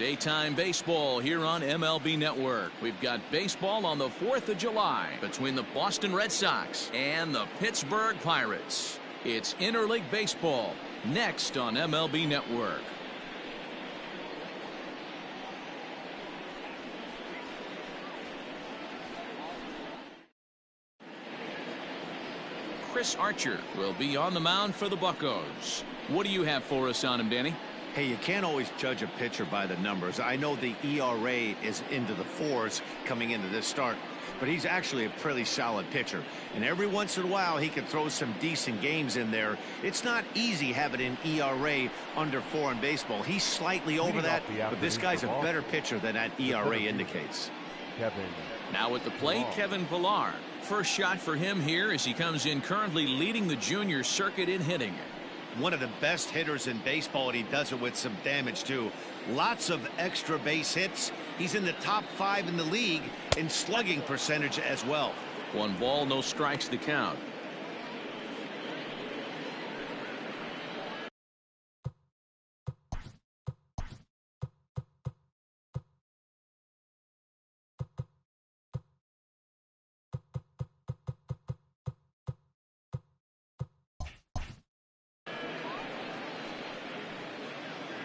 Daytime baseball here on MLB Network. We've got baseball on the 4th of July between the Boston Red Sox and the Pittsburgh Pirates. It's interleague baseball next on MLB Network. Chris Archer will be on the mound for the Buccos. What do you have for us on him, Danny? Hey, you can't always judge a pitcher by the numbers. I know the ERA is into the 4s coming into this start, but he's actually a pretty solid pitcher. And every once in a while, he can throw some decent games in there. It's not easy having an ERA under 4 in baseball. He's slightly over that, but this guy's a better pitcher than that ERA indicates. Now at the plate, Kevin Pillar. First shot for him here as he comes in currently leading the junior circuit in hitting. One of the best hitters in baseball, and he does it with some damage too. Lots of extra base hits. He's in the top 5 in the league in slugging percentage as well. 1 ball, no strikes to count.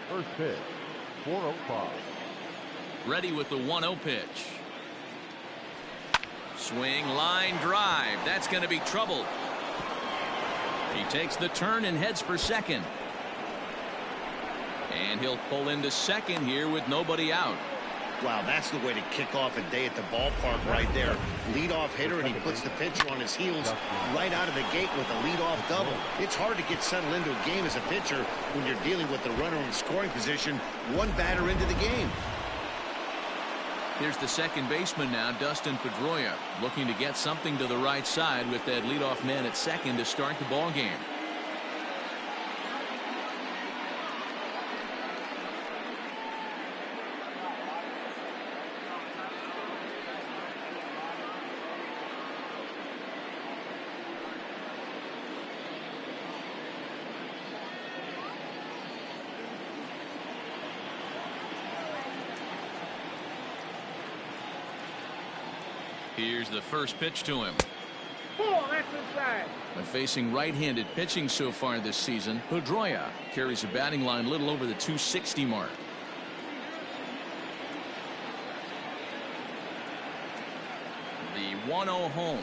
First pitch, 405. Ready with the 1-0 pitch. Swing, line drive. That's going to be trouble. He takes the turn and heads for second. And he'll pull into second here with nobody out. Wow, that's the way to kick off a day at the ballpark right there. Leadoff hitter, and he puts the pitcher on his heels right out of the gate with a leadoff double. It's hard to get settled into a game as a pitcher when you're dealing with the runner in scoring position, 1 batter into the game. Here's the second baseman now, Dustin Pedroia, looking to get something to the right side with that leadoff man at second to start the ball game. Here's the first pitch to him. When facing right-handed pitching so far this season, Pedroia carries a batting line a little over the 260 mark. The 1-0 home.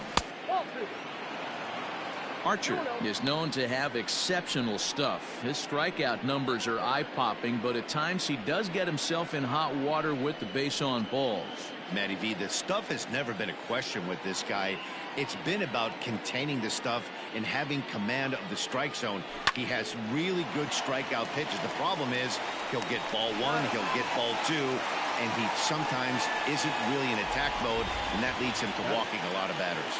Archer is known to have exceptional stuff. His strikeout numbers are eye-popping, but at times he does get himself in hot water with the base on balls. Matty V, the stuff has never been a question with this guy. It's been about containing the stuff and having command of the strike zone. He has really good strikeout pitches. The problem is he'll get ball 1, he'll get ball 2, and he sometimes isn't really in attack mode, and that leads him to walking a lot of batters.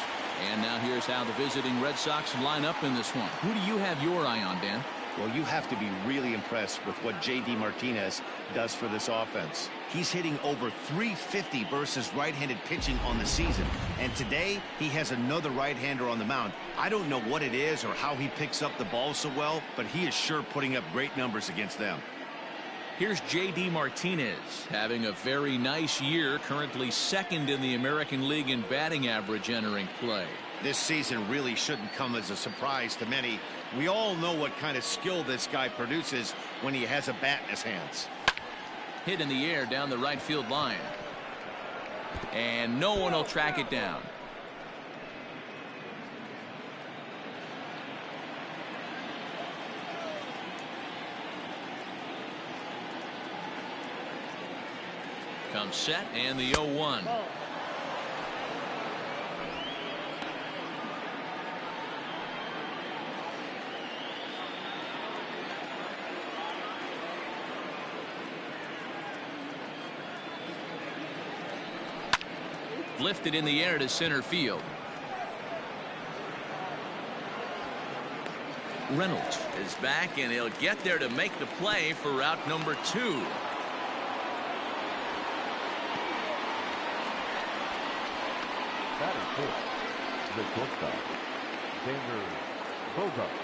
And now here's how the visiting Red Sox line up in this one. Who do you have your eye on, Dan? Well, you have to be really impressed with what J.D. Martinez does for this offense. He's hitting over 350 versus right-handed pitching on the season. And today, he has another right-hander on the mound. I don't know what it is or how he picks up the ball so well, but he is sure putting up great numbers against them. Here's J.D. Martinez having a very nice year, currently second in the American League in batting average entering play. This season really shouldn't come as a surprise to many. We all know what kind of skill this guy produces when he has a bat in his hands. Hit in the air down the right field line. And no one will track it down. Comes set and the 0-1. Lifted in the air to center field. Reynolds is back, and he'll get there to make the play for route number 2. Batting fifth, the shortstop, Xander Bogaerts.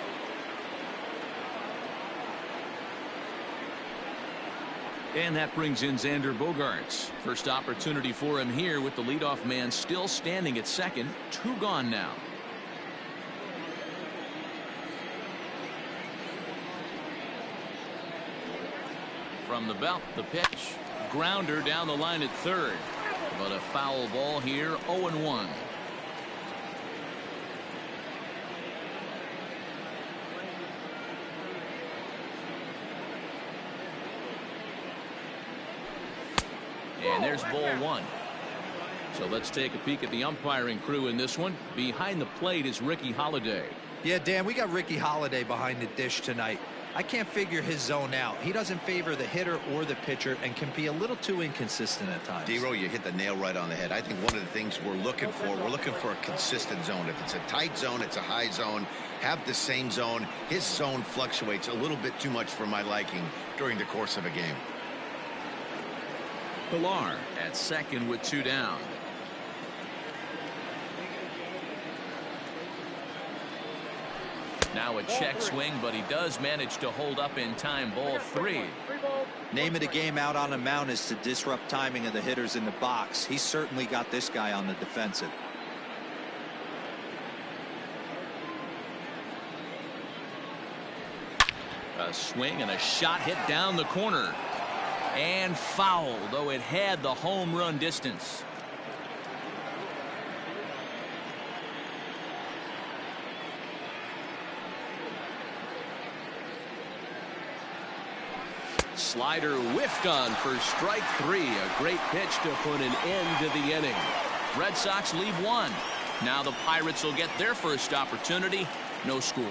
And that brings in Xander Bogaerts. First opportunity for him here with the leadoff man still standing at second. 2 gone now. From the belt, the pitch. Grounder down the line at third. But a foul ball here, 0-1. And there's ball 1. So let's take a peek at the umpiring crew in this one. Behind the plate is Ricky Holiday. Yeah, Dan, we got Ricky Holiday behind the dish tonight. I can't figure his zone out. He doesn't favor the hitter or the pitcher and can be a little too inconsistent at times. D-Row, you hit the nail right on the head. I think one of the things we're looking for a consistent zone. If it's a tight zone, it's a high zone. Have the same zone. His zone fluctuates a little bit too much for my liking during the course of a game. Pilar at second with 2 down. Now a check swing, but he does manage to hold up in time. Ball 3. Name of the game out on the mound is to disrupt timing of the hitters in the box. He's certainly got this guy on the defensive. A swing and a shot hit down the corner. And foul, though it had the home run distance. Slider whiffed on for strike 3. A great pitch to put an end to the inning. Red Sox leave 1. Now the Pirates will get their first opportunity. No score.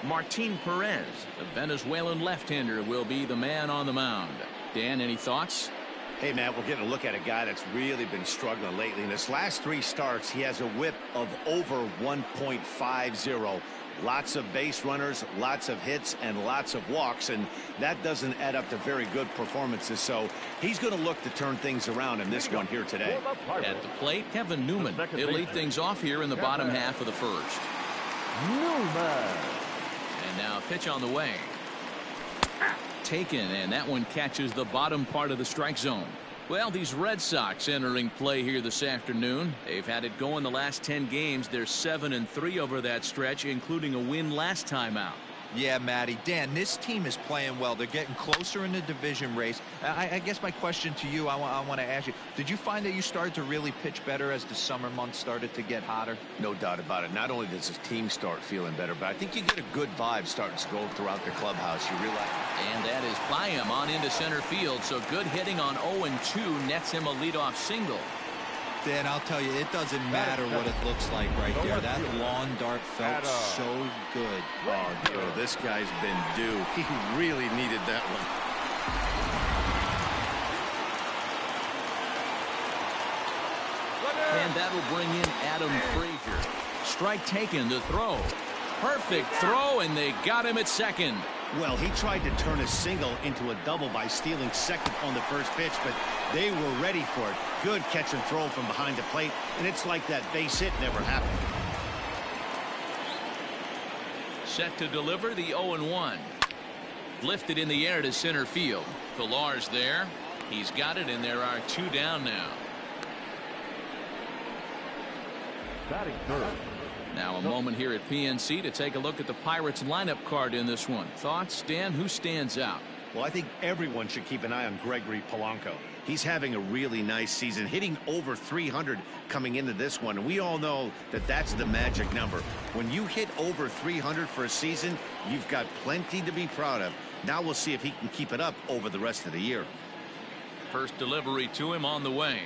Martin Perez, the Venezuelan left-hander, will be the man on the mound. Dan, any thoughts? Hey, Matt, we're getting a look at a guy that's really been struggling lately. In his last 3 starts, he has a whip of over 1.50. Lots of base runners, lots of hits, and lots of walks, and that doesn't add up to very good performances. So he's going to look to turn things around in this one here today. At the plate, Kevin Newman. He'll lead things off here in the bottom half of the first. Newman. And now a pitch on the way. Taken, and that one catches the bottom part of the strike zone. Well, these Red Sox entering play here this afternoon. They've had it going the last 10 games. They're 7-3 over that stretch, including a win last time out. Yeah, Matty. Dan, this team is playing well. They're getting closer in the division race. I guess my question to you, I want to ask you, did you find that you started to really pitch better as the summer months started to get hotter? No doubt about it. Not only does his team start feeling better, but I think you get a good vibe starting to go throughout the clubhouse. You realize. And that is by him on into center field. So good hitting on 0-2 nets him a leadoff single. Dan, I'll tell you, it doesn't matter what it looks like right there. That lawn dart felt so good. Oh, Joe, this guy's been due. He really needed that one. And that'll bring in Adam Frazier. Strike taken, the throw. Perfect throw, and they got him at second. Well, he tried to turn a single into a double by stealing second on the first pitch, but they were ready for it. Good catch and throw from behind the plate, and it's like that base hit never happened. Set to deliver the 0-1. Lifted in the air to center field. Pilar's there. He's got it, and there are 2 down now. Batting third. Now a moment here at PNC to take a look at the Pirates lineup card in this one. Thoughts, Dan? Who stands out? Well, I think everyone should keep an eye on Gregory Polanco. He's having a really nice season, hitting over 300 coming into this one. And we all know that that's the magic number. When you hit over 300 for a season, you've got plenty to be proud of. Now we'll see if he can keep it up over the rest of the year. First delivery to him on the way.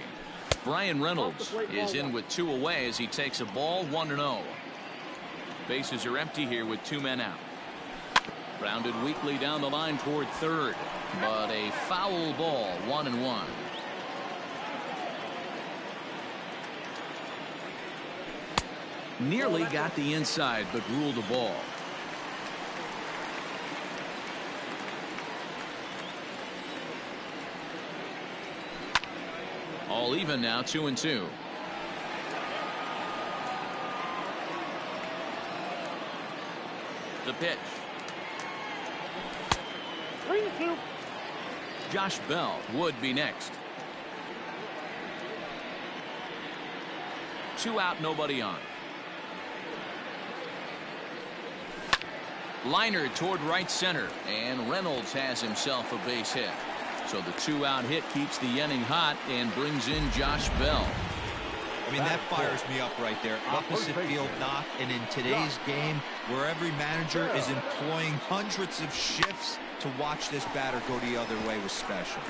Brian Reynolds is in with 2 away as he takes a ball 1-0. Bases are empty here with 2 men out. Grounded weakly down the line toward third, but a foul ball, 1-1. Nearly got the inside, but ruled a ball. All even now, 2-2. The pitch. 3-2. Josh Bell would be next. 2 out, nobody on. Liner toward right center, and Reynolds has himself a base hit. So the 2-out hit keeps the inning hot and brings in Josh Bell. I mean, that fires me up right there. Opposite field knock, and in today's game, where every manager is employing hundreds of shifts, to watch this batter go the other way was special.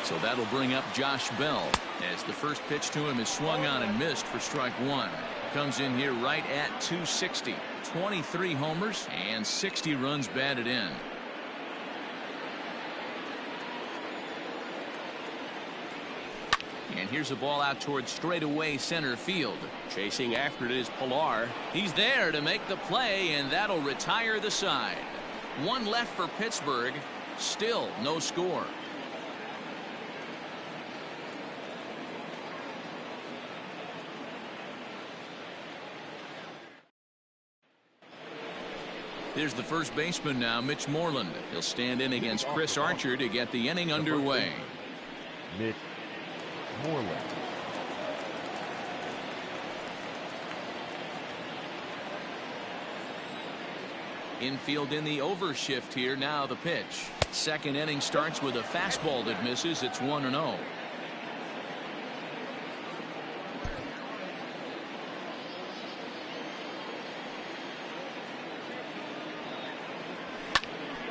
So that'll bring up Josh Bell as the first pitch to him is swung on and missed for strike 1. Comes in here right at 260. 23 homers and 60 runs batted in. And here's a ball out towards straightaway center field. Chasing after it is Pilar. He's there to make the play, and that'll retire the side. 1 left for Pittsburgh. Still no score. Here's the first baseman now, Mitch Moreland. He'll stand in against Chris Archer to get the inning underway. Mitch Moreland. Infield in the overshift here. Now the pitch. Second inning starts with a fastball that misses. It's 1-0.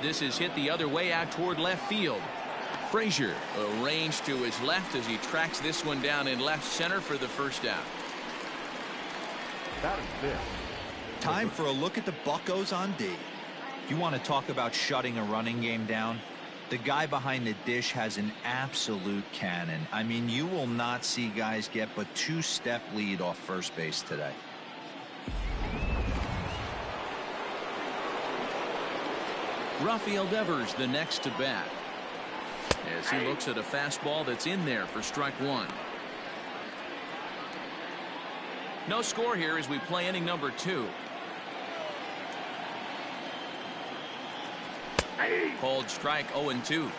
This is hit the other way out toward left field. Frazier arranged to his left as he tracks this one down in left center for the first out. That is this. Time for a look at the Buccos on D. If you want to talk about shutting a running game down, the guy behind the dish has an absolute cannon. I mean, you will not see guys get but 2-step lead off first base today. Rafael Devers the next to bat as he looks at a fastball that's in there for strike 1. No score here as we play inning number 2. Called strike 0-2.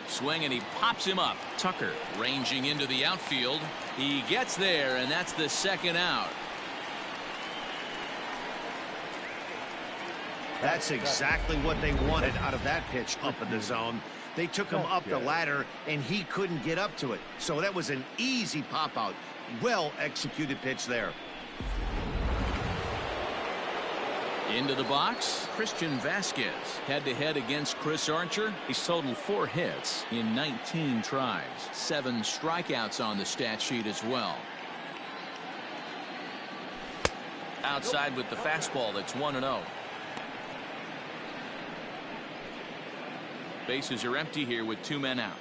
Swing, and he pops him up. Tucker ranging into the outfield. He gets there, and that's the second out. That's exactly what they wanted out of that pitch up in the zone. They took him up the ladder, and he couldn't get up to it. So that was an easy pop-out. Well-executed pitch there. Into the box, Christian Vasquez head-to-head against Chris Archer. He's totaled 4 hits in 19 tries. 7 strikeouts on the stat sheet as well. Outside with the fastball. That's 1-0. Bases are empty here with 2 men out.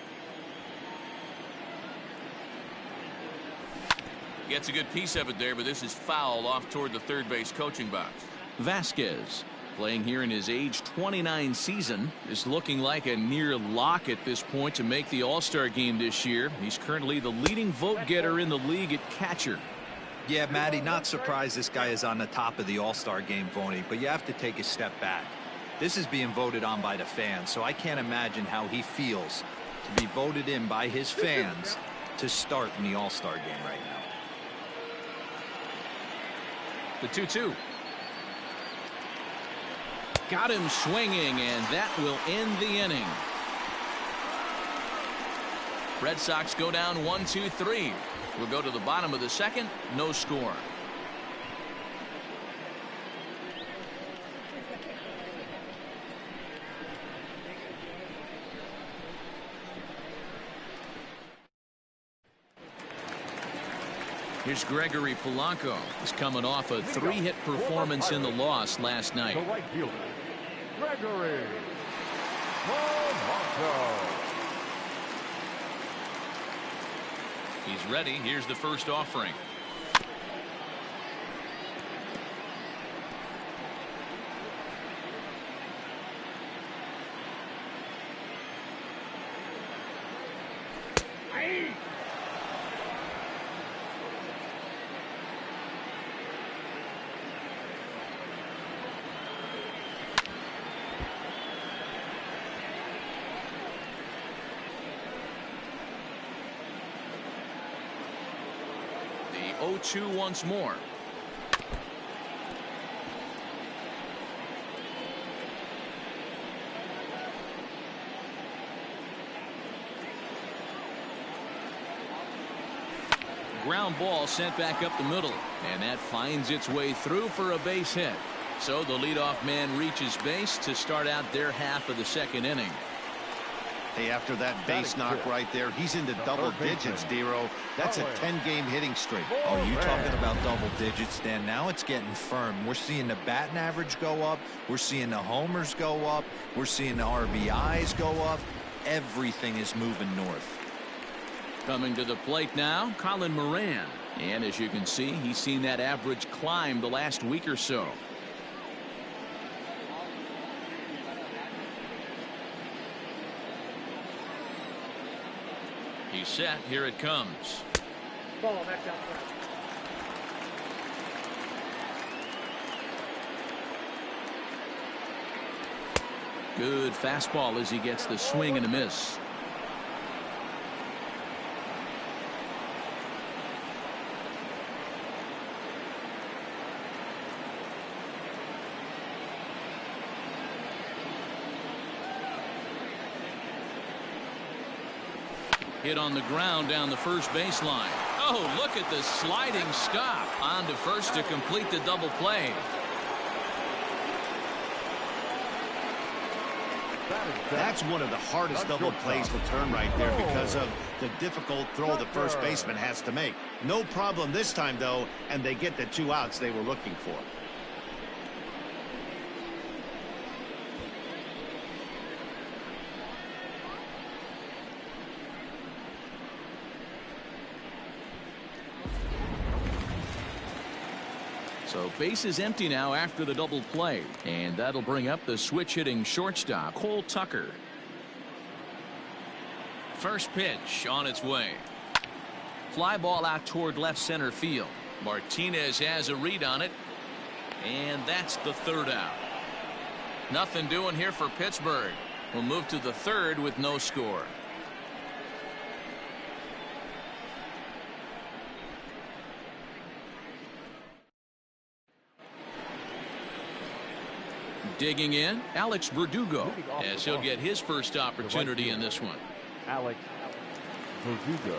Gets a good piece of it there, but this is foul off toward the third base coaching box. Vasquez, playing here in his age 29 season, is looking like a near lock at this point to make the All-Star game this year. He's currently the leading vote getter in the league at catcher. Yeah, Matty, not surprised this guy is on the top of the All-Star game voting, but you have to take a step back. This is being voted on by the fans, so I can't imagine how he feels to be voted in by his fans to start in the All-Star game right now. The 2-2. Got him swinging, and that will end the inning. Red Sox go down 1-2-3. We'll go to the bottom of the second. No score. Here's Gregory Polanco. He's coming off a 3-hit performance in the loss last night. The right fielder, Gregory Polanco. He's ready. Here's the first offering. 0-2 once more. Ground ball sent back up the middle, and that finds its way through for a base hit. So the leadoff man reaches base to start out their half of the second inning. Hey, after that base knock right there, he's into double digits, Dero. That's a 10-game hitting streak. Oh, you talking about double digits, Dan? Now it's getting firm. We're seeing the batting average go up. We're seeing the homers go up. We're seeing the RBIs go up. Everything is moving north. Coming to the plate now, Colin Moran. And as you can see, he's seen that average climb the last week or so. He's set. Here it comes. Ball, that's outside. Good fastball as he gets the swing and a miss. Hit on the ground down the first baseline. Oh, look at the sliding stop. On to first to complete the double play. That's one of the hardest double plays to turn right there because of the difficult throw the first baseman has to make. No problem this time, though, and they get the 2 outs they were looking for. So base is empty now after the double play, and that'll bring up the switch hitting shortstop Cole Tucker. First pitch on its way. Fly ball out toward left center field. Martinez has a read on it, and that's the third out. Nothing doing here for Pittsburgh. We'll move to the third with no score. Digging in, Alex Verdugo, as he'll get his first opportunity in this one. Alex Verdugo.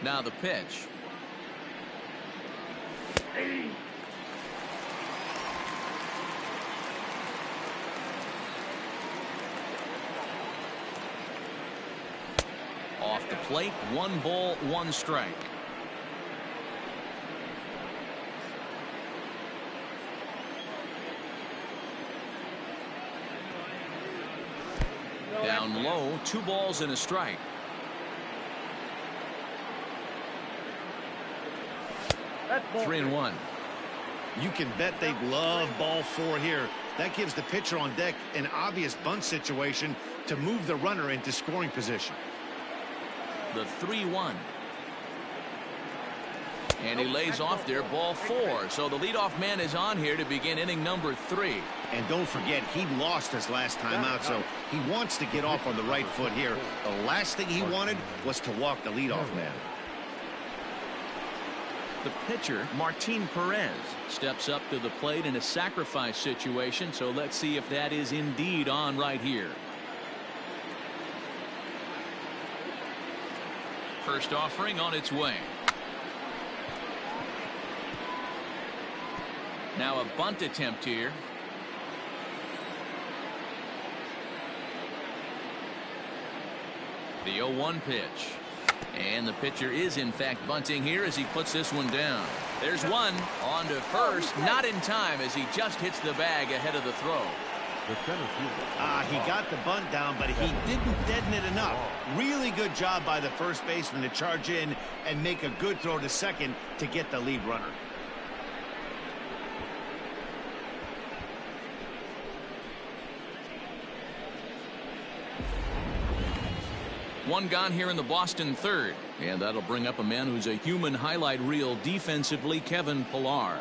Now the pitch. Off the plate, 1 ball, 1 strike. Down low, 2 balls and a strike. 3-1. You can bet they love ball 4 here. That gives the pitcher on deck an obvious bunt situation to move the runner into scoring position. The 3-1. And he lays off there, ball 4. So the leadoff man is on here to begin inning number 3. And don't forget, he lost his last time out, so he wants to get off on the right foot here. The last thing he wanted was to walk the leadoff man. The pitcher, Martin Perez, steps up to the plate in a sacrifice situation, so let's see if that is indeed on right here. First offering on its way. Now a bunt attempt here. The 0-1 pitch. And the pitcher is in fact bunting here as he puts this one down. There's one on to first, not in time as he just hits the bag ahead of the throw. He got the bunt down, but he didn't deaden it enough. Really good job by the first baseman to charge in and make a good throw to second to get the lead runner. One gone here in the Boston third, and that'll bring up a man who's a human highlight reel defensively, Kevin Pillar.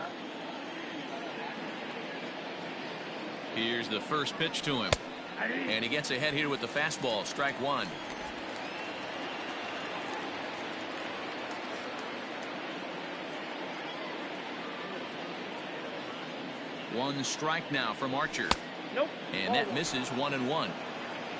Here's the first pitch to him, and he gets ahead here with the fastball. Strike one. One strike now from Archer. Nope. And that misses 1-1.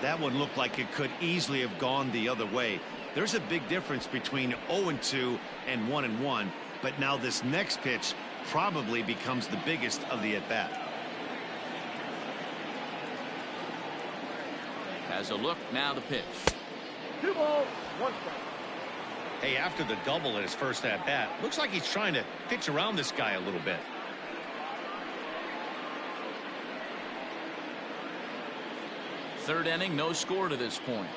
That one looked like it could easily have gone the other way. There's a big difference between 0-2 and 1-1, but now this next pitch probably becomes the biggest of the at-bat. Has a look, now the pitch. 2 balls, 1 strike. Hey, after the double in his first at-bat, looks like he's trying to pitch around this guy a little bit. Third inning, no score to this point.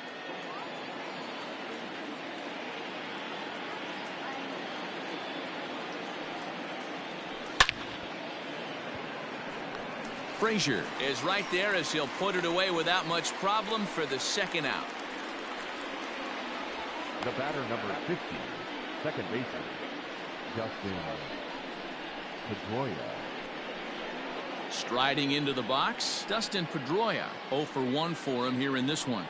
Frazier is right there as he'll put it away without much problem for the second out. The batter, number 50, second baseman, Dustin Pedroia. Striding into the box, Dustin Pedroia. 0 for 1 for him here in this one.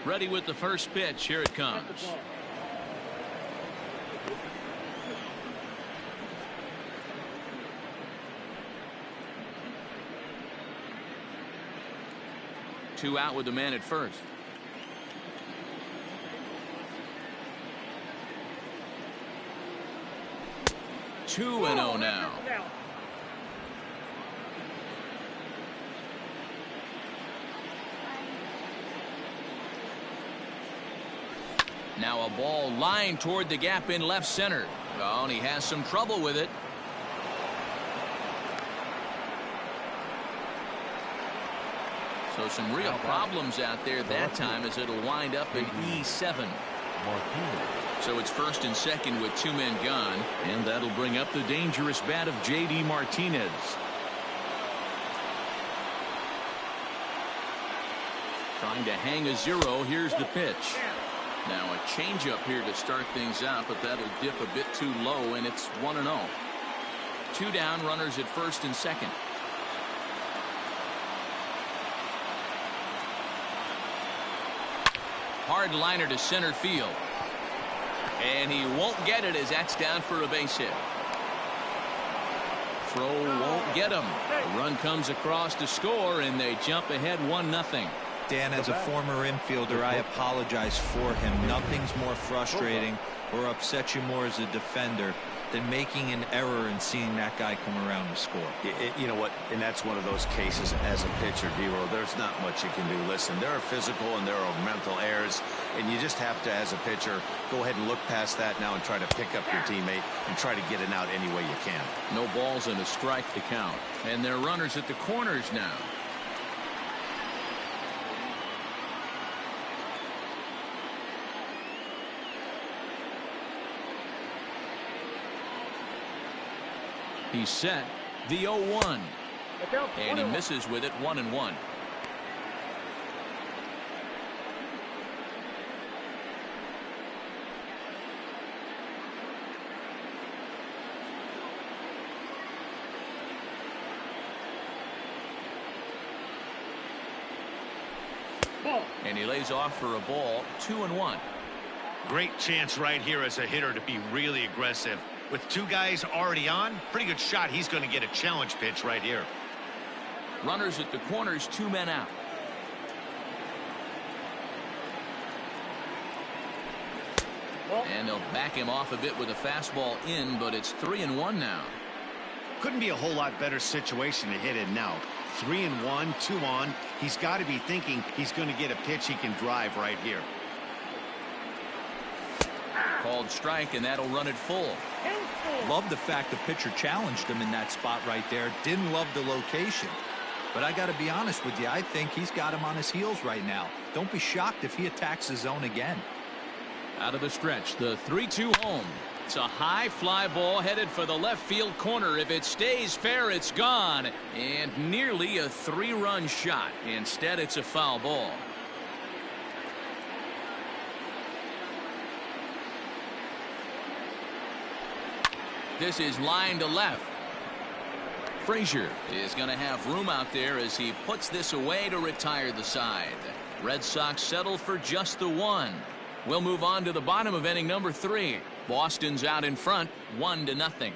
Ready with the first pitch. Here it comes. Two out with the man at first. Two 2-0 now. Now a ball lined toward the gap in left center. Oh, and he has some trouble with it. So some real problems out there that time as it'll wind up in E7. So it's first and second with 2 men gone, and that'll bring up the dangerous bat of J.D. Martinez. Trying to hang a 0. Here's the pitch. Now a changeup here to start things out, but that'll dip a bit too low, and it's 1-0. 2 down, runners at first and second. Hard liner to center field. And he won't get it as that's down for a base hit. Throw won't get him. The run comes across to score, and they jump ahead 1-0. Dan, as a former infielder, I apologize for him. Nothing's more frustrating or upsets you more as a defender than making an error and seeing that guy come around and score. You know what? And that's one of those cases as a pitcher, Dero. There's not much you can do. Listen, there are physical and there are mental errors, and you just have to, as a pitcher, go ahead and look past that now and try to pick up your teammate and try to get it out any way you can. No balls and a strike to count. And they're runners at the corners now. He's set. The 0-1. And he misses with it, 1-1. And he lays off for a ball, 2-1. Great chance right here as a hitter to be really aggressive. With two guys already on, pretty good shot. He's going to get a challenge pitch right here. Runners at the corners, 2 men out. And they'll back him off a bit with a fastball in, but it's 3-1 now. Couldn't be a whole lot better situation to hit in now. 3-1, 2 on. He's got to be thinking he's going to get a pitch he can drive right here. Called strike, and that'll run it full. Love the fact the pitcher challenged him in that spot right there. Didn't love the location. But I got to be honest with you, I think he's got him on his heels right now. Don't be shocked if he attacks the zone again. Out of the stretch, the 3-2 home. It's a high fly ball headed for the left field corner. If it stays fair, it's gone. And nearly a 3-run shot. Instead, it's a foul ball. This is line to left. Frazier is going to have room out there as he puts this away to retire the side. Red Sox settle for just the 1. We'll move on to the bottom of inning number 3. Boston's out in front, 1-0.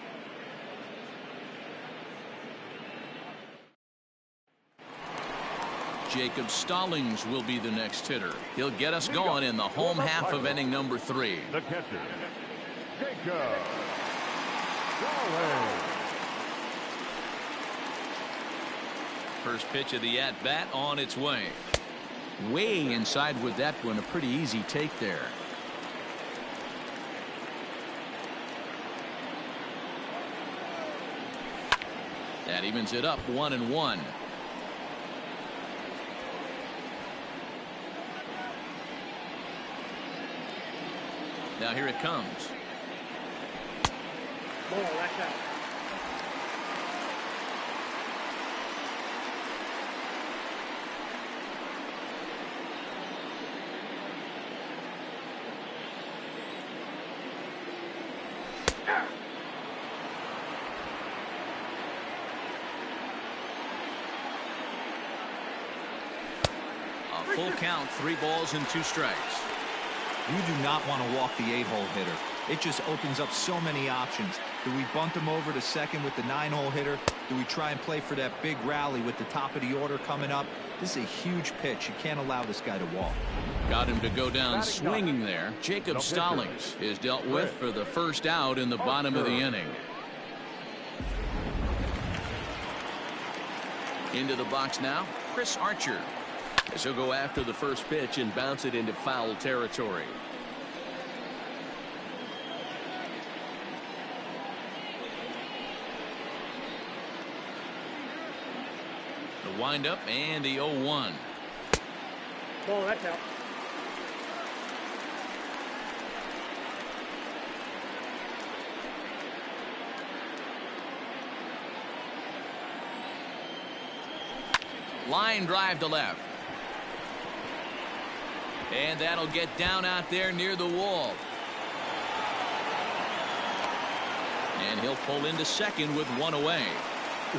Jacob Stallings will be the next hitter. He'll get us going in the home half of inning number 3. The catcher, Jacob Stallings. First pitch of the at-bat on its way. Way inside with that one. A pretty easy take there. That evens it up, 1-1. Now here it comes. Ball, that's out. A full count, 3 balls and 2 strikes. You do not want to walk the 8-hole hitter. It just opens up so many options. Do we bunt him over to second with the 9-hole hitter? Do we try and play for that big rally with the top of the order coming up? This is a huge pitch. You can't allow this guy to walk. Got him to go down swinging there. Jacob Stallings is dealt with for the first out in the bottom of the inning. Into the box now, Chris Archer. As he'll go after the first pitch and bounce it into foul territory. The windup and the 0-1. Ball, that's out. Line drive to left. And that'll get down out there near the wall. And he'll pull into second with 1 away.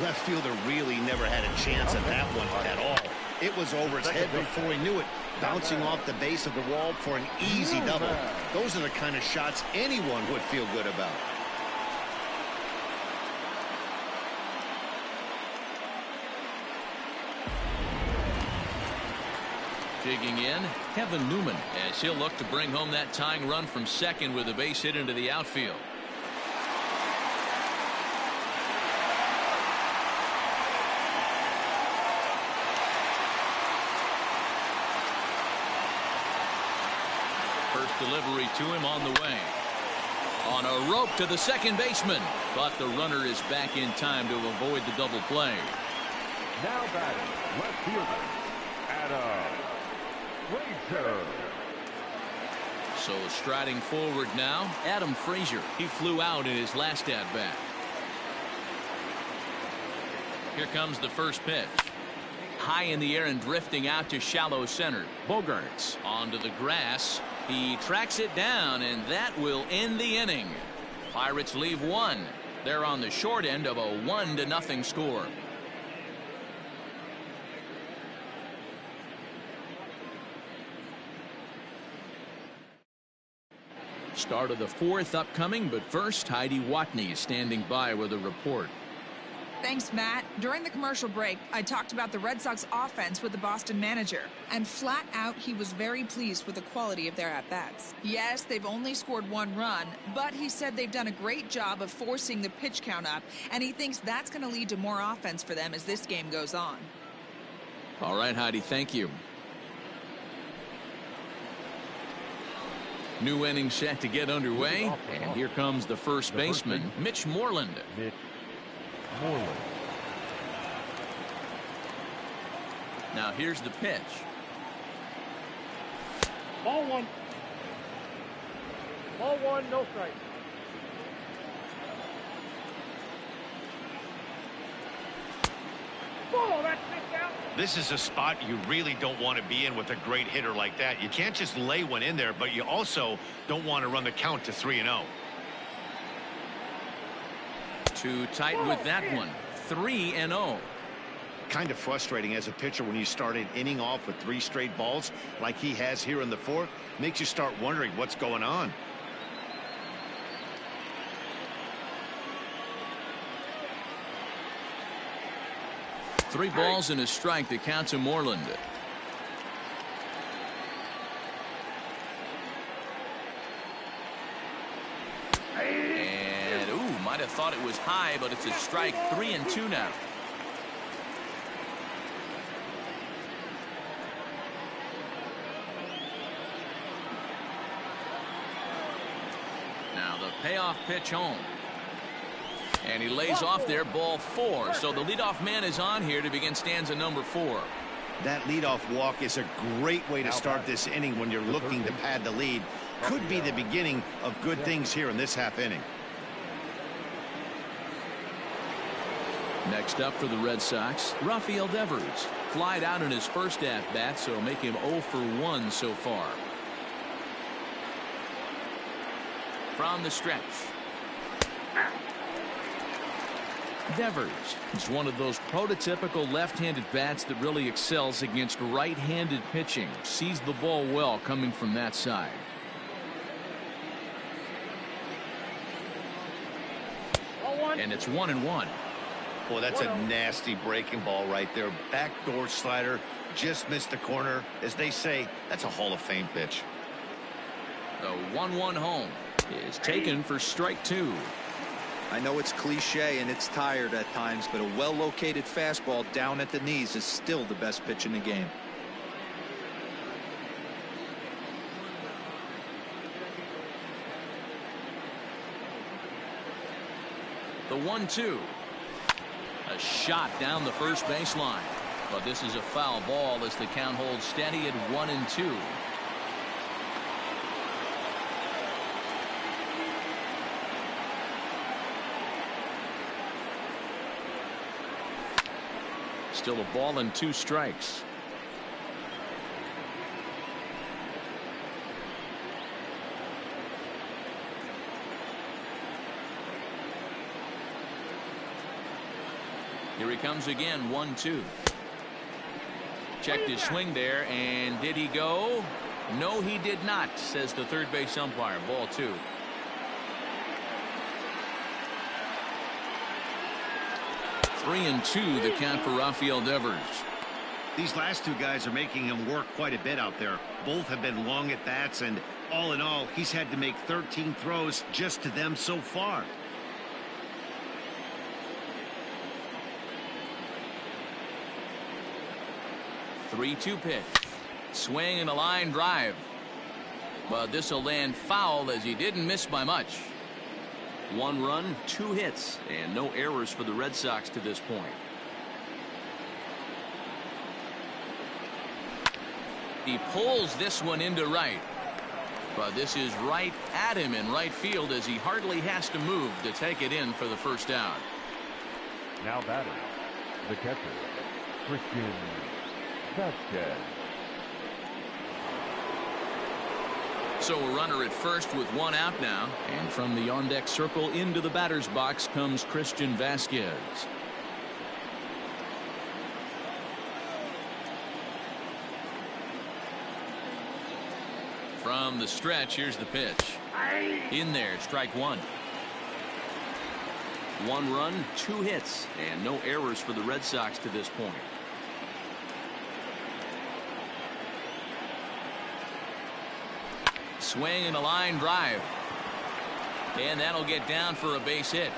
Left fielder really never had a chance at that one at all. It was over his head before he knew it, bouncing off the base of the wall for an easy double. Those are the kind of shots anyone would feel good about. Digging in, Kevin Newman, as he'll look to bring home that tying run from second with a base hit into the outfield. First delivery to him on the way. On a rope to the second baseman, but the runner is back in time to avoid the double play. Now batting, left fielder, Adam Frazier. So striding forward now, Adam Frazier. He flew out in his last at-bat. Here comes the first pitch. High in the air and drifting out to shallow center. Bogarts onto the grass. He tracks it down, and that will end the inning. Pirates leave one. They're on the short end of a 1-0 score. Start of the fourth upcoming, but first, Heidi Watney is standing by with a report. Thanks, Matt. During the commercial break, I talked about the Red Sox offense with the Boston manager, and flat out, he was very pleased with the quality of their at-bats. Yes, they've only scored 1 run, but he said they've done a great job of forcing the pitch count up, and he thinks that's going to lead to more offense for them as this game goes on. All right, Heidi, thank you. New inning set to get underway, and here comes the first baseman, Mitch Moreland. Now here's the pitch. Ball 1. Ball 1, no strike. Oh, that's kicked out. This is a spot you really don't want to be in with a great hitter like that. You can't just lay one in there, but you also don't want to run the count to 3-0. Too tight with that one. 3-0. Kind of frustrating as a pitcher when you start an inning off with 3 straight balls like he has here in the fourth. Makes you start wondering what's going on. Three balls and a strike to count to Moreland. And might have thought it was high, but it's a strike. 3-2 now. Now the payoff pitch home. And he lays off there, ball 4. So the leadoff man is on here to begin stanza number 4. That leadoff walk is a great way to start this inning when you're looking to pad the lead. Could be the beginning of good things here in this half inning. Next up for the Red Sox, Rafael Devers. Flied out in his first at-bat, so make him 0 for 1 so far. From the stretch. Devers is one of those prototypical left-handed bats that really excels against right-handed pitching. Sees the ball well coming from that side. And it's 1-1. Boy, that's a nasty breaking ball right there. Backdoor slider, just missed the corner. As they say, that's a Hall of Fame pitch. The 1-1 home is taken for strike 2. I know it's cliche and it's tired at times, but a well-located fastball down at the knees is still the best pitch in the game. The 1-2. A shot down the first baseline. But this is a foul ball as the count holds steady at 1-2. Still a ball and 2 strikes. Here he comes again, 1-2. Checked his swing there, and did he go? No, he did not, says the third base umpire. Ball 2. Three and 2 the count for Rafael Devers. These last 2 guys are making him work quite a bit out there. Both have been long at bats, and all in all, he's had to make 13 throws just to them so far. The 3-2 pitch. Swing and a line drive. But this will land foul as he didn't miss by much. 1 run, 2 hits, and no errors for the Red Sox to this point. He pulls this one into right. But this is right at him in right field as he hardly has to move to take it in for the first out. Now batting, the catcher, Christian Vasquez. So a runner at first with 1 out now. And from the on-deck circle into the batter's box comes Christian Vasquez. From the stretch, here's the pitch. In there, strike 1. 1 run, 2 hits, and no errors for the Red Sox to this point. Swing and a line drive. And that'll get down for a base hit.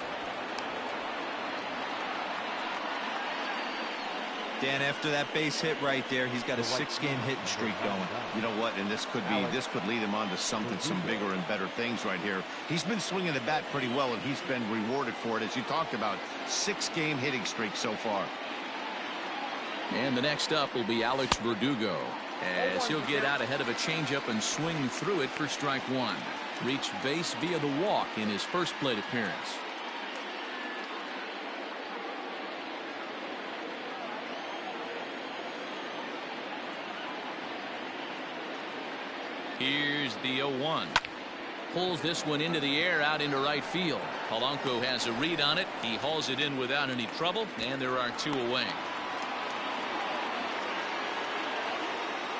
Dan, after that base hit right there, he's got a 6-game hitting streak going. You know what? And this could lead him on to some bigger and better things right here. He's been swinging the bat pretty well, and he's been rewarded for it, as you talked about. 6-game hitting streak so far. And the next up will be Alex Verdugo, as he'll get out ahead of a changeup and swing through it for strike 1. Reached base via the walk in his first plate appearance. Here's the 0-1. Pulls this one into the air out into right field. Polanco has a read on it. He hauls it in without any trouble, and there are 2 away.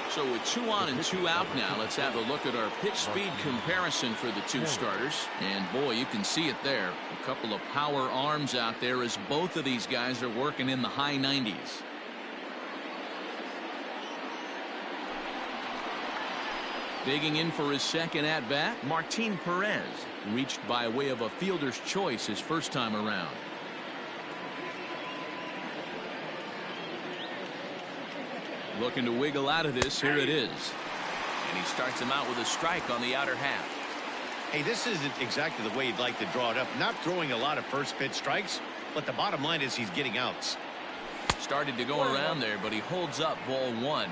So with 2 on and 2 out now, let's have a look at our pitch speed comparison for the 2 starters. And boy, you can see it there. A couple of power arms out there as both of these guys are working in the high 90s. Digging in for his second at-bat, Martin Perez, reached by way of a fielder's choice his first time around. Looking to wiggle out of this. Here it is. And he starts him out with a strike on the outer half. Hey, this isn't exactly the way you'd like to draw it up. Not throwing a lot of first pitch strikes, but the bottom line is he's getting outs. Started to go around there, but he holds up ball 1.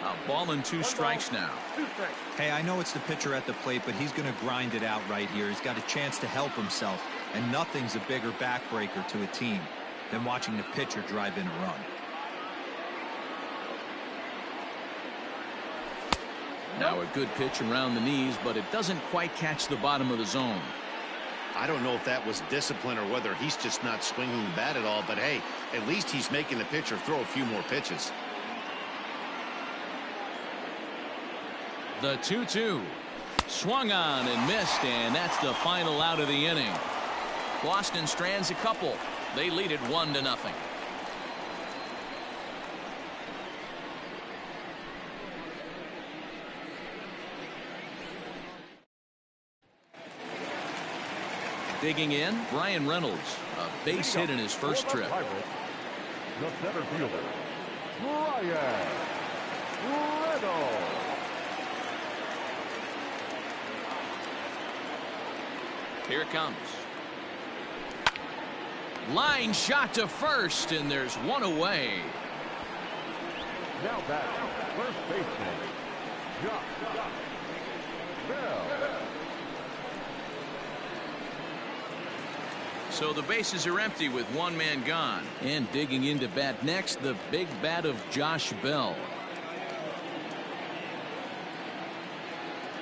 A ball and 2 strikes now. Hey, I know it's the pitcher at the plate, but he's going to grind it out right here. He's got a chance to help himself, and nothing's a bigger backbreaker to a team than watching the pitcher drive in a run. Now a good pitch around the knees, but it doesn't quite catch the bottom of the zone. I don't know if that was discipline or whether he's just not swinging the bat at all, but hey, at least he's making the pitcher throw a few more pitches. The 2-2. Swung on and missed, and that's the final out of the inning. Boston strands a couple. They lead it 1-0. Digging in, Brian Reynolds, a base hit in his first trip. The center fielder, Brian Reynolds. Here it comes. Line shot to first, and there's 1 away. Now back, first baseman, Josh Bell. So the bases are empty with 1 man gone. And digging into bat next, the big bat of Josh Bell.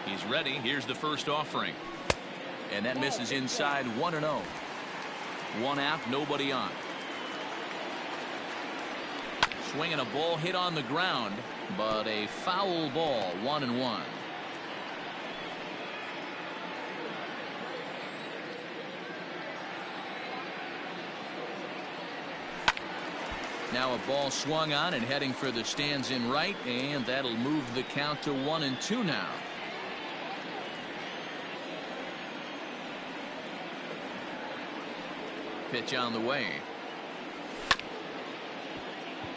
He's ready. Here's the first offering. And that misses inside. 1-0. 1 out, nobody on. Swinging a ball hit on the ground, but a foul ball. 1-1. Now a ball swung on and heading for the stands in right, and that'll move the count to 1-2 now. Pitch on the way.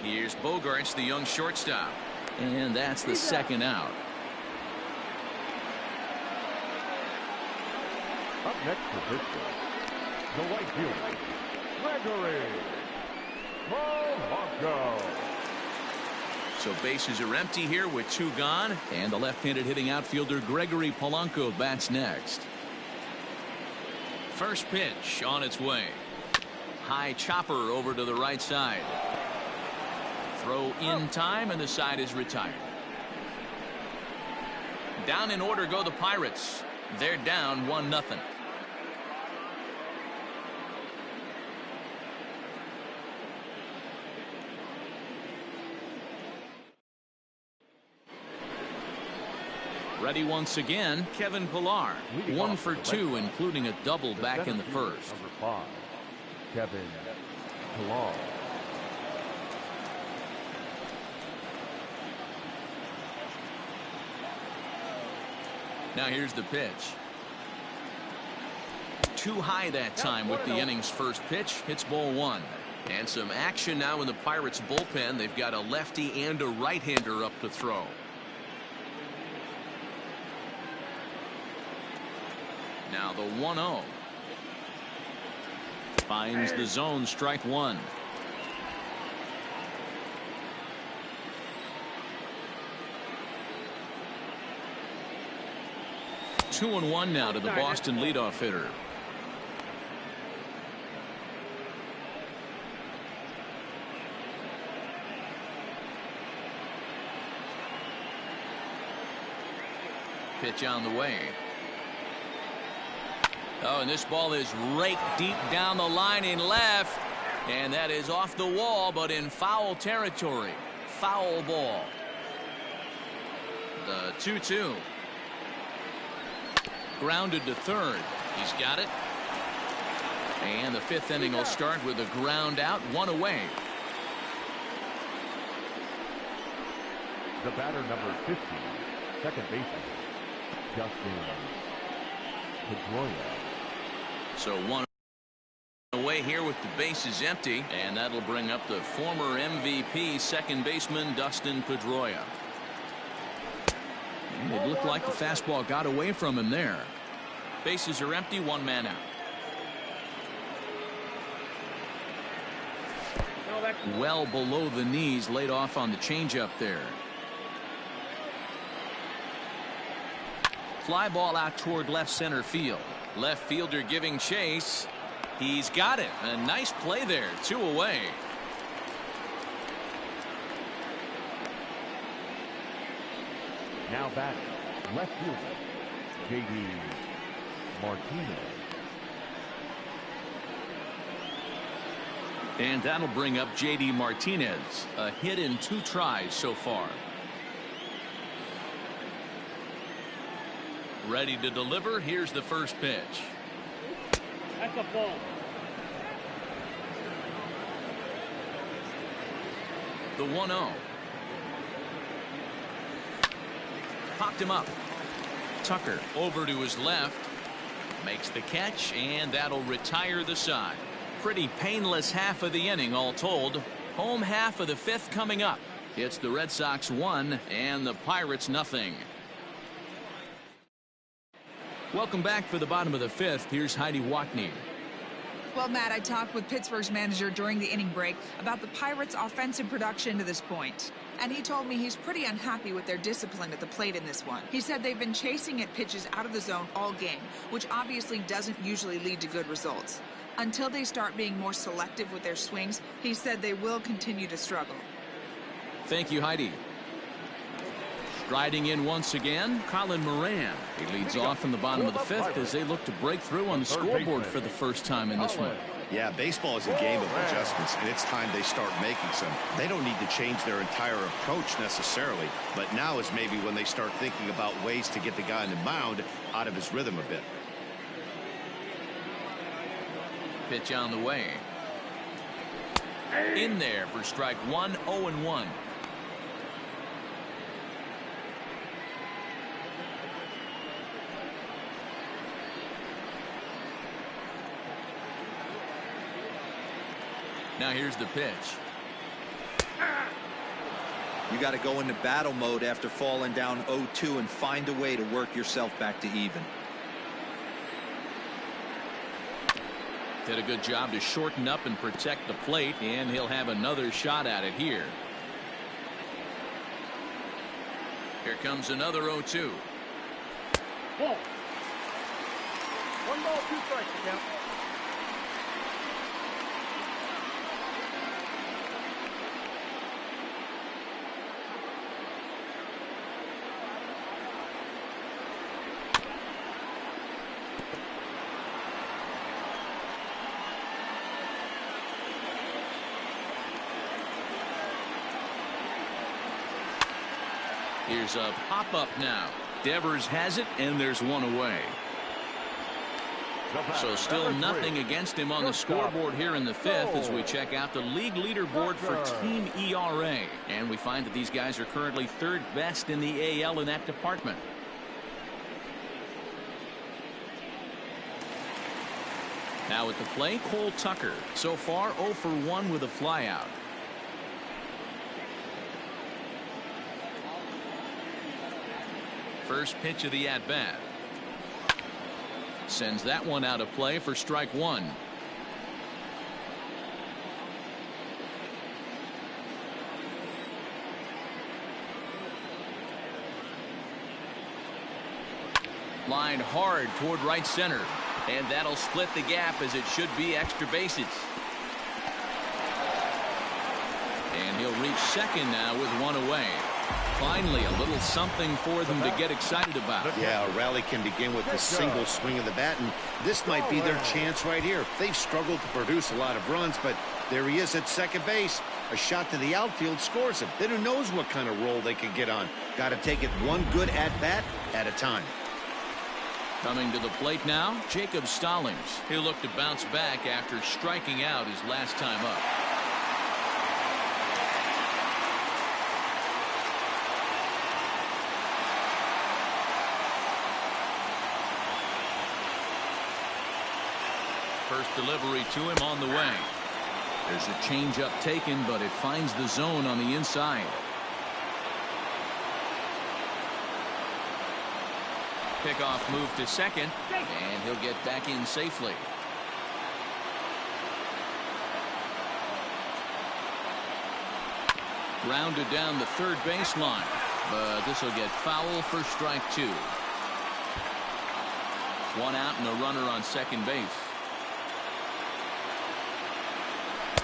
Here's Bogarts, the young shortstop. And that's the second out. Up next for Pittsburgh, the right fielder, Gregory Polanco. So bases are empty here with 2 gone, and the left-handed hitting outfielder Gregory Polanco bats next. First pitch on its way. High chopper over to the right side. Throw in time, and the side is retired. Down in order go the Pirates. They're down 1-0. Ready once again, Kevin Pillar. 1 for 2, including a double back in the first. Number 5, Kevin Pillar. Now here's the pitch. Too high that time with the inning's first pitch. Hits ball 1. And some action now in the Pirates bullpen. They've got a lefty and a right-hander up to throw. Now the 1-0. Finds the zone, strike 1. Two and 1 now to the Boston leadoff hitter. Pitch on the way. Oh, and this ball is raked deep down the line in left. And that is off the wall, but in foul territory. Foul ball. The 2-2. Grounded to third. He's got it. And the 5th inning will start with a ground out, 1 away. The batter, number 50, second baseman, Justin Pedroia. So 1 away here with the bases empty, and that'll bring up the former MVP second baseman Dustin Pedroia. And it looked like the fastball got away from him there. Bases are empty, 1 man out. Well below the knees, laid off on the changeup there. Fly ball out toward left center field. Left fielder giving chase. He's got it. A nice play there. 2 away. Now back, left fielder, J.D. Martinez. And that'll bring up J.D. Martinez. A hit in 2 tries so far. Ready to deliver. Here's the first pitch. That's a ball. The 1-0. Popped him up. Tucker over to his left. Makes the catch, and that'll retire the side. Pretty painless half of the inning all told. Home half of the 5th coming up. It's the Red Sox 1 and the Pirates nothing. Welcome back for the bottom of the 5th. Here's Heidi Watney. Well, Matt, I talked with Pittsburgh's manager during the inning break about the Pirates' offensive production to this point. And he told me he's pretty unhappy with their discipline at the plate in this one. He said they've been chasing at pitches out of the zone all game, which obviously doesn't usually lead to good results. Until they start being more selective with their swings, he said they will continue to struggle. Thank you, Heidi. Striding in once again, Colin Moran. He leads off in the bottom of the 5th as they look to break through on the scoreboard for the first time in this one. Yeah, baseball is a game of adjustments, and it's time they start making some. They don't need to change their entire approach necessarily, but now is maybe when they start thinking about ways to get the guy in the mound out of his rhythm a bit. Pitch on the way. In there for strike 1, 0-1. Now here's the pitch. You got to go into battle mode after falling down 0-2 and find a way to work yourself back to even. Did a good job to shorten up and protect the plate, and he'll have another shot at it here. Here comes another 0-2. Ball. 1 ball, 2 strikes, count. Here's a pop-up now. Devers has it, and there's one away. So still nothing against him on the scoreboard here in the 5th as we check out the league leaderboard for team ERA. And we find that these guys are currently 3rd best in the AL in that department. Now at the plate, Cole Tucker. So far 0 for 1 with a flyout. First pitch of the at-bat. Sends that one out of play for strike 1. Line hard toward right center. And that'll split the gap as it should be extra bases. And he'll reach second now with one away. Finally, a little something for them to get excited about. Yeah, a rally can begin with a single swing of the bat, and this might be their chance right here. They've struggled to produce a lot of runs, but there he is at second base. A shot to the outfield scores him. Then who knows what kind of roll they could get on. Got to take it one good at-bat at a time. Coming to the plate now, Jacob Stallings. He'll look to bounce back after striking out his last time up. First delivery to him on the way. There's a changeup taken, but it finds the zone on the inside. Pickoff move to second, and he'll get back in safely. Rounded down the third baseline, but this will get foul for strike 2. One out and a runner on second base.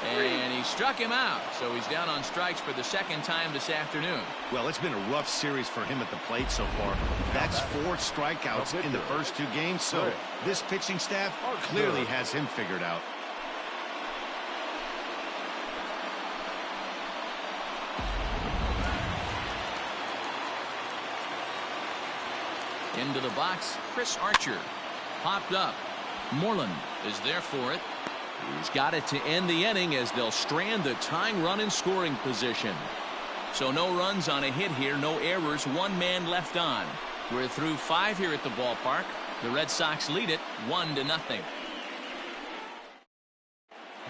And he struck him out, so he's down on strikes for the second time this afternoon. Well, it's been a rough series for him at the plate so far. That's 4 strikeouts in the first 2 games, so this pitching staff clearly has him figured out. Into the box, Chris Archer. Popped up. Moreland is there for it. He's got it to end the inning as they'll strand the tying run in scoring position. So no runs on a hit here, no errors, 1 man left on. We're through 5 here at the ballpark. The Red Sox lead it 1-0.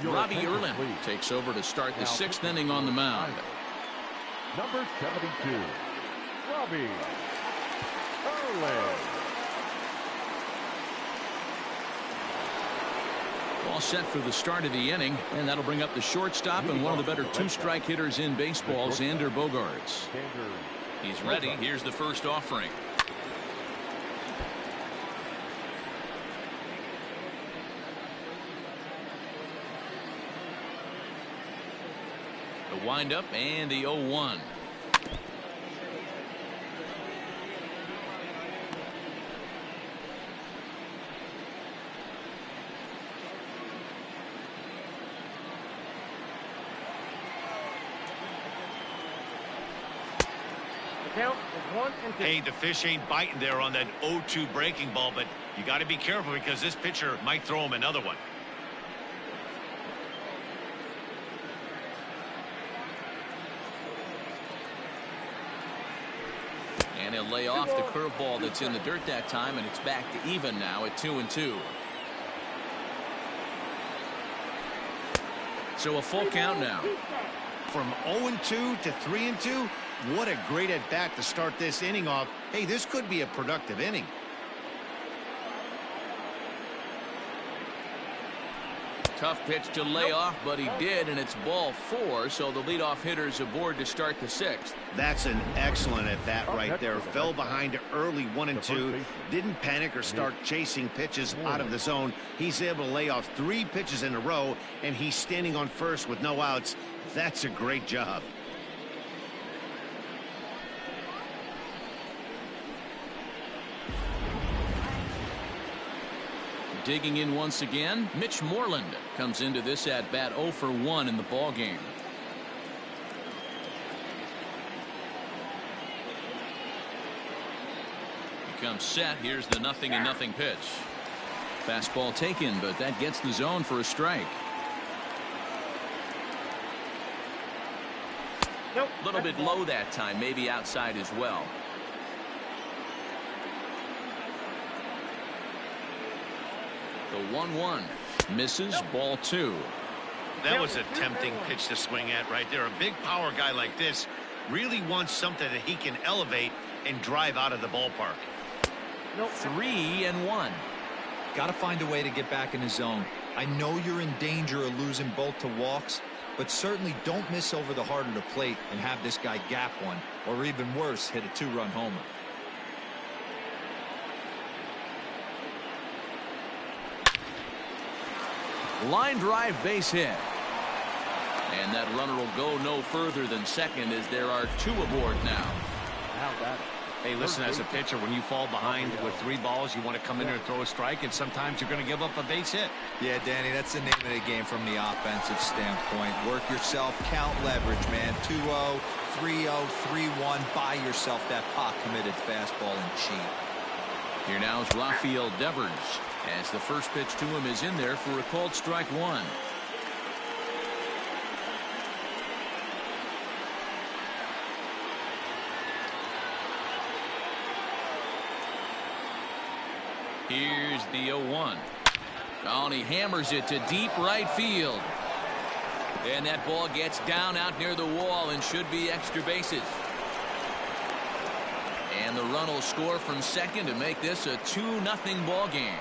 Robbie Erlin takes over to start the 6th inning on the mound. Number 72, Robbie Erlin. All set for the start of the inning, and that'll bring up the shortstop and one of the better 2-strike hitters in baseball, Xander Bogaerts. He's ready. Here's the first offering. The windup and the 0-1. Count is 1-2. Hey, the fish ain't biting there on that 0-2 breaking ball, but you got to be careful because this pitcher might throw him another one. And he'll lay off the curveball that's in the dirt that time, and it's back to even now at 2-2. So a full count now. From 0-2 to 3-2, what a great at-bat to start this inning off. Hey, this could be a productive inning. Tough pitch to lay off, but he did, and it's ball 4, so the leadoff hitter's aboard to start the 6th. That's an excellent at-bat right there. Fell behind early 1-2, didn't panic or start chasing pitches out of the zone. He's able to lay off 3 pitches in a row, and he's standing on first with no outs. That's a great job. Digging in once again, Mitch Moreland comes into this at bat 0 for 1 in the ball game. He comes set. Here's the 0-0 pitch. Fastball taken, but that gets the zone for a strike. A little bit low that time, maybe outside as well. The 1-1 misses, ball 2. That was a tempting pitch to swing at right there. A big power guy like this really wants something that he can elevate and drive out of the ballpark. 3-1. Got to find a way to get back in the zone. I know you're in danger of losing both to walks, but certainly don't miss over the heart of the plate and have this guy gap one, or even worse, hit a 2-run homer. Line drive, base hit. And that runner will go no further than second as there are 2 aboard now. Hey, listen, as a pitcher, when you fall behind with 3 balls, you want to come in there and throw a strike, and sometimes you're going to give up a base hit. Yeah, Danny, that's the name of the game from the offensive standpoint. Work yourself, count leverage, man. 2-0, 3-0, 3-1. Buy yourself that pot-committed fastball and cheat. Here now is Rafael Devers, as the first pitch to him is in there for a called strike 1. Here's the 0-1. Oh, and he hammers it to deep right field. And that ball gets down out near the wall and should be extra bases. And the run will score from second to make this a 2-0 ball game.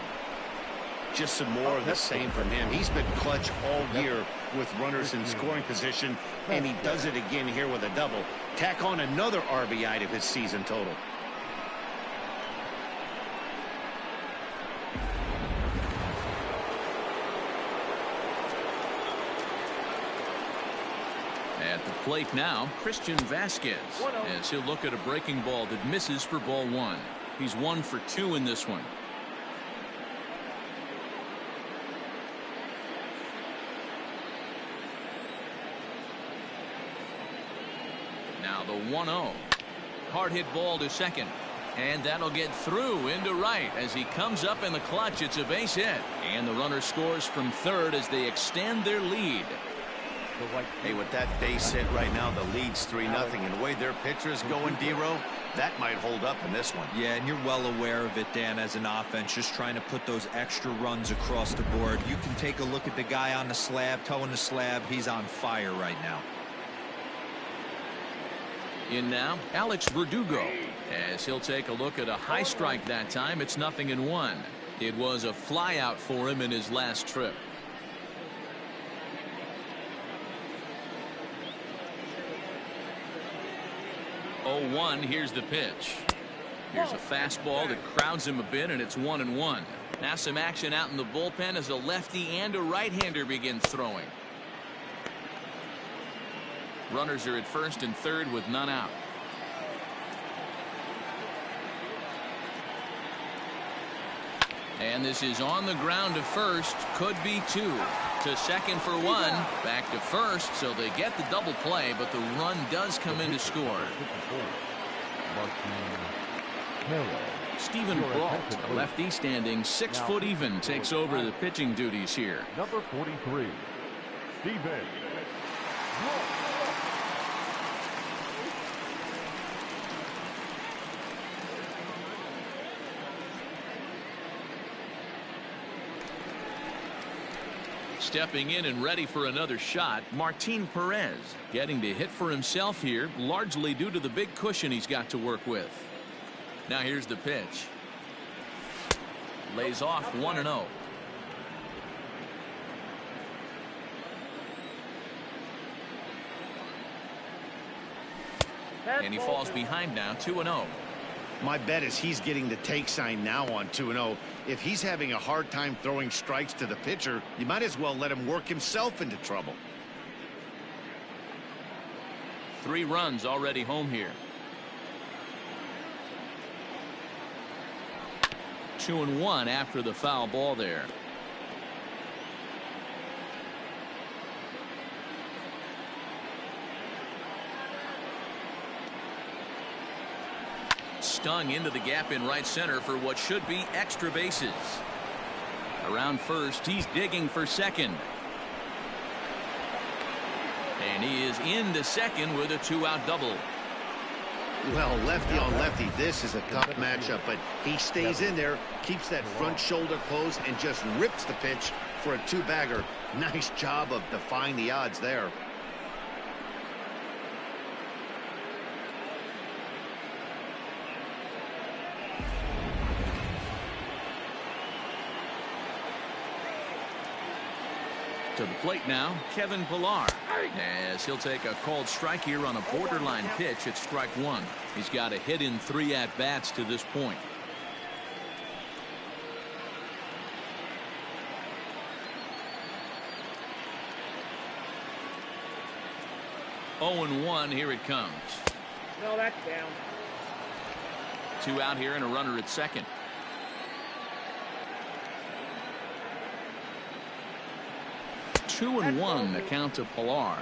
Just some more of the same from him. He's been clutch all year with runners in scoring position, and he does it again here with a double. Tack on another RBI to his season total. At the plate now, Christian Vasquez, as he'll look at a breaking ball that misses for ball 1. He's 1 for 2 in this one. Now the 1-0. Hard hit ball to second. And that'll get through into right as he comes up in the clutch. It's a base hit. And the runner scores from third as they extend their lead. Hey, with that base hit right now, the lead's 3-0, and the way their pitcher is going, D-Row, that might hold up in this one. Yeah, and you're well aware of it, Dan, as an offense, just trying to put those extra runs across the board. You can take a look at the guy on the slab, toeing the slab. He's on fire right now. In now, Alex Verdugo, as he'll take a look at a high strike that time. It's 0-1. It was a fly out for him in his last trip. 0-1. Here's the pitch. Here's a fastball that crowds him a bit, and it's 1-1. Now some action out in the bullpen as a lefty and a right-hander begins throwing. Runners are at first and third with none out. And this is on the ground to first. Could be 2. To second for 1. Back to first, so they get the double play, but the run does come in to score. Stephen Brault, a lefty standing 6 foot even, takes over the pitching duties here. Number 43, Stephen Brault. Stepping in and ready for another shot, Martin Perez. Getting to hit for himself here, largely due to the big cushion he's got to work with. Now here's the pitch. Lays off 1-0. And he falls behind now, 2-0. My bet is he's getting the take sign now on 2-0. If he's having a hard time throwing strikes to the pitcher, you might as well let him work himself into trouble. 3 runs already home here. 2-1 after the foul ball there. Stung into the gap in right center for what should be extra bases. Around first, he's digging for second. And he is into second with a 2-out double. Well, lefty on lefty, this is a tough matchup, but he stays in there, keeps that front shoulder closed, and just rips the pitch for a 2-bagger. Nice job of defying the odds there. To the plate now, Kevin Pillar. As he'll take a called strike here on a borderline pitch at strike 1. He's got a hit in 3 at-bats to this point. Oh and 1, here it comes. No, that's down. 2 out here and a runner at second. Two and 1 the count to Pillar.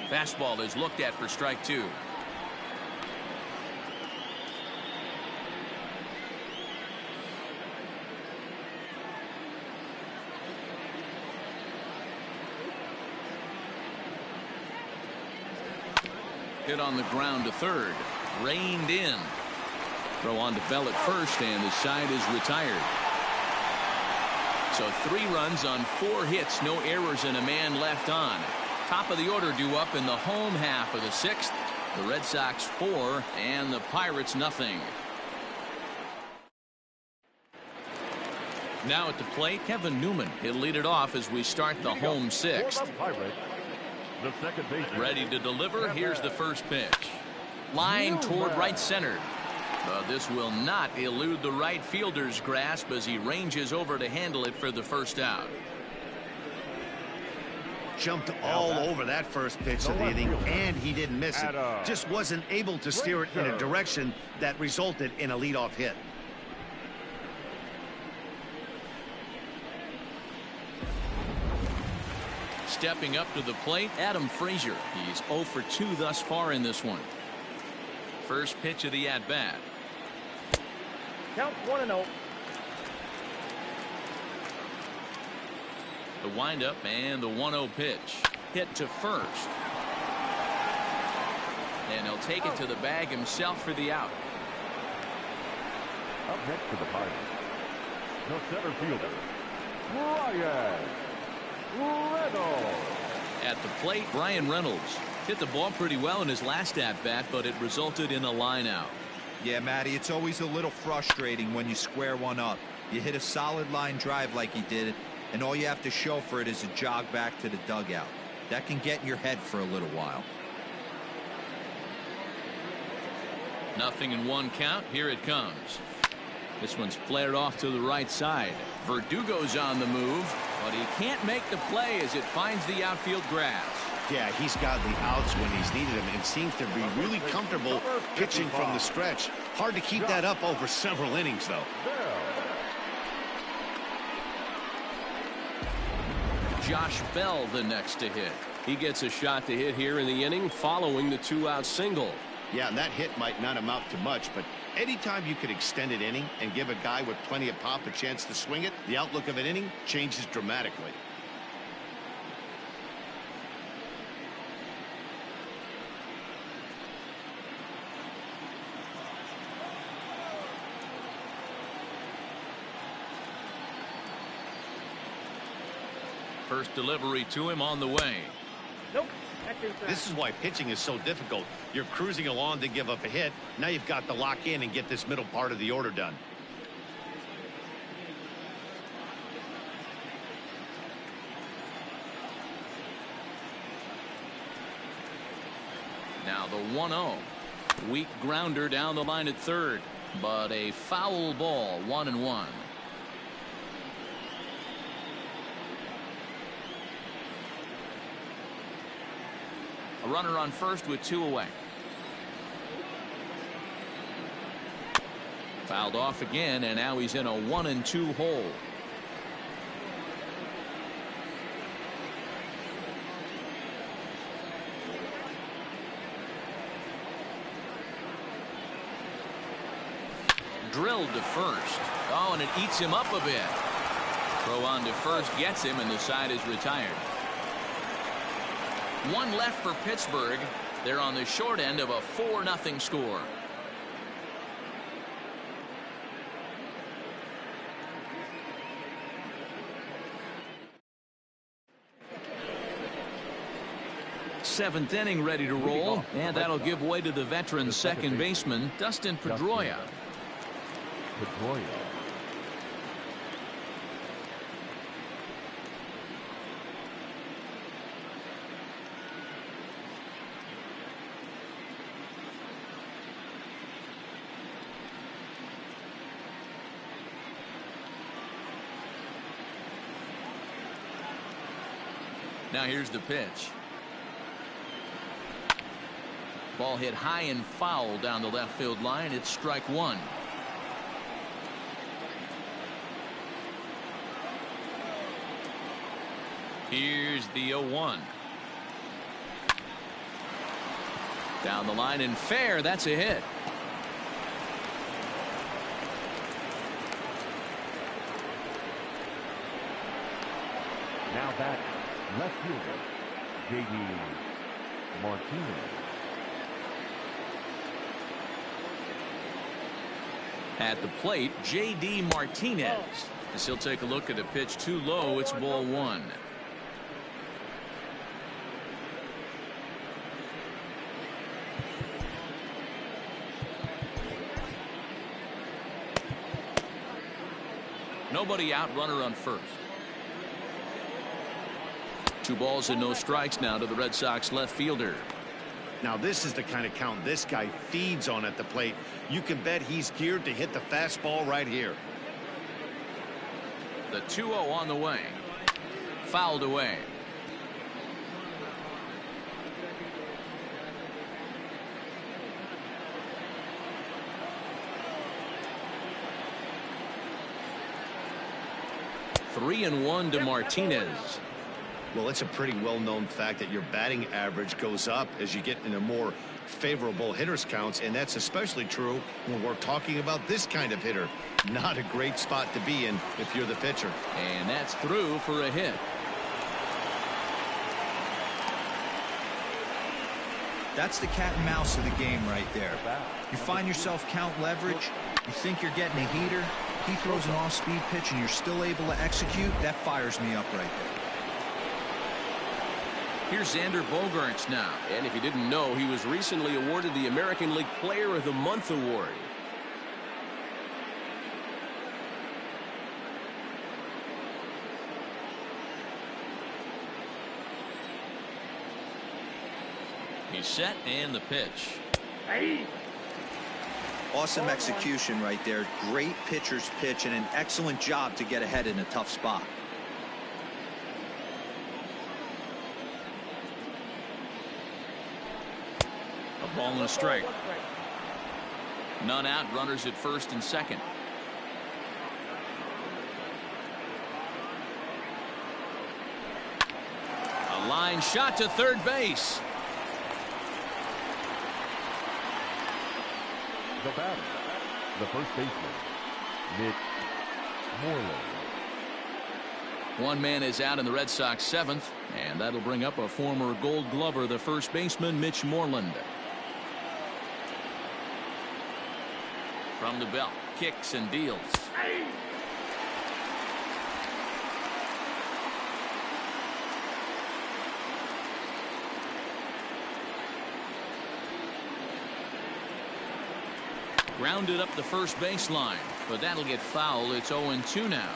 Fastball is looked at for strike 2. Hit on the ground to third. Reined in. Throw on to Bell at first, and the side is retired. So 3 runs on 4 hits, no errors, and a man left on. Top of the order due up in the home half of the 6th. The Red Sox 4 and the Pirates nothing. Now at the plate, Kevin Newman. He'll lead it off as we start the home 6th. Ready to deliver. Here's the first pitch. Line toward right center. This will not elude the right fielder's grasp as he ranges over to handle it for the first out. Jumped all over that first pitch of the inning, and he didn't miss it. Just wasn't able to steer it in a direction that resulted in a leadoff hit. Stepping up to the plate, Adam Frazier. He's 0 for 2 thus far in this one. First pitch of the at-bat. Count 1-0. The windup and the 1-0 pitch. Hit to first. And he'll take it to the bag himself for the out. Up next to the Pirates, the center fielder, Brian Reynolds. At the plate, Brian Reynolds hit the ball pretty well in his last at-bat, but it resulted in a line out. Yeah, Matty, it's always a little frustrating when you square one up. You hit a solid line drive like he did, and all you have to show for it is a jog back to the dugout. That can get in your head for a little while. 0-1 count. Here it comes. This one's flared off to the right side. Verdugo's on the move, but he can't make the play as it finds the outfield grass. Yeah, he's got the outs when he's needed them and seems to be really comfortable pitching from the stretch. Hard to keep that up over several innings, though. Josh Bell the next to hit. He gets a shot to hit here in the inning following the 2-out single. Yeah, and that hit might not amount to much, but anytime you could extend an inning and give a guy with plenty of pop a chance to swing it, the outlook of an inning changes dramatically. First delivery to him on the way. Nope. That's inside. This is why pitching is so difficult. You're cruising along to give up a hit. Now you've got to lock in and get this middle part of the order done. Now the 1-0. Weak grounder down the line at third, but a foul ball, 1-1. A runner on first with 2 away. Fouled off again, and now he's in a 1-2 hole. Drilled to first. Oh, and it eats him up a bit. Throw on to first gets him, and the side is retired. 1 left for Pittsburgh. They're on the short end of a 4-0 score. Seventh inning ready to roll, and that'll give way to the veteran second baseman, Dustin Pedroia. Now here's the pitch. Ball hit high and foul down the left field line. It's strike 1. Here's the 0-1. Down the line and fair. That's a hit. Now back, left fielder, J.D. Martinez. At the plate, J.D. Martinez. As he'll take a look at a pitch too low. It's ball 1. Nobody out, runner on first. 2 balls and no strikes now to the Red Sox left fielder. Now this is the kind of count this guy feeds on at the plate. You can bet he's geared to hit the fastball right here. The 2-0 on the way. Fouled away. Three and 1 to Martinez. Well, it's a pretty well-known fact that your batting average goes up as you get into more favorable hitters counts, and that's especially true when we're talking about this kind of hitter. Not a great spot to be in if you're the pitcher. And that's through for a hit. That's the cat and mouse of the game right there. You find yourself count leverage, you think you're getting a heater, he throws an off-speed pitch and you're still able to execute. That fires me up right there. Here's Xander Bogaerts now. And if you didn't know, he was recently awarded the American League Player of the Month award. He's set and the pitch. Awesome execution right there. Great pitcher's pitch and an excellent job to get ahead in a tough spot. A ball and a strike. None out, runners at first and second. A line shot to third base. The batter, the first baseman, Mitch Moreland. One man is out in the Red Sox seventh, and that'll bring up a former Gold Glover, the first baseman, Mitch Moreland. From the belt, kicks and deals. Grounded up the first baseline, but that'll get foul. It's 0-2 now.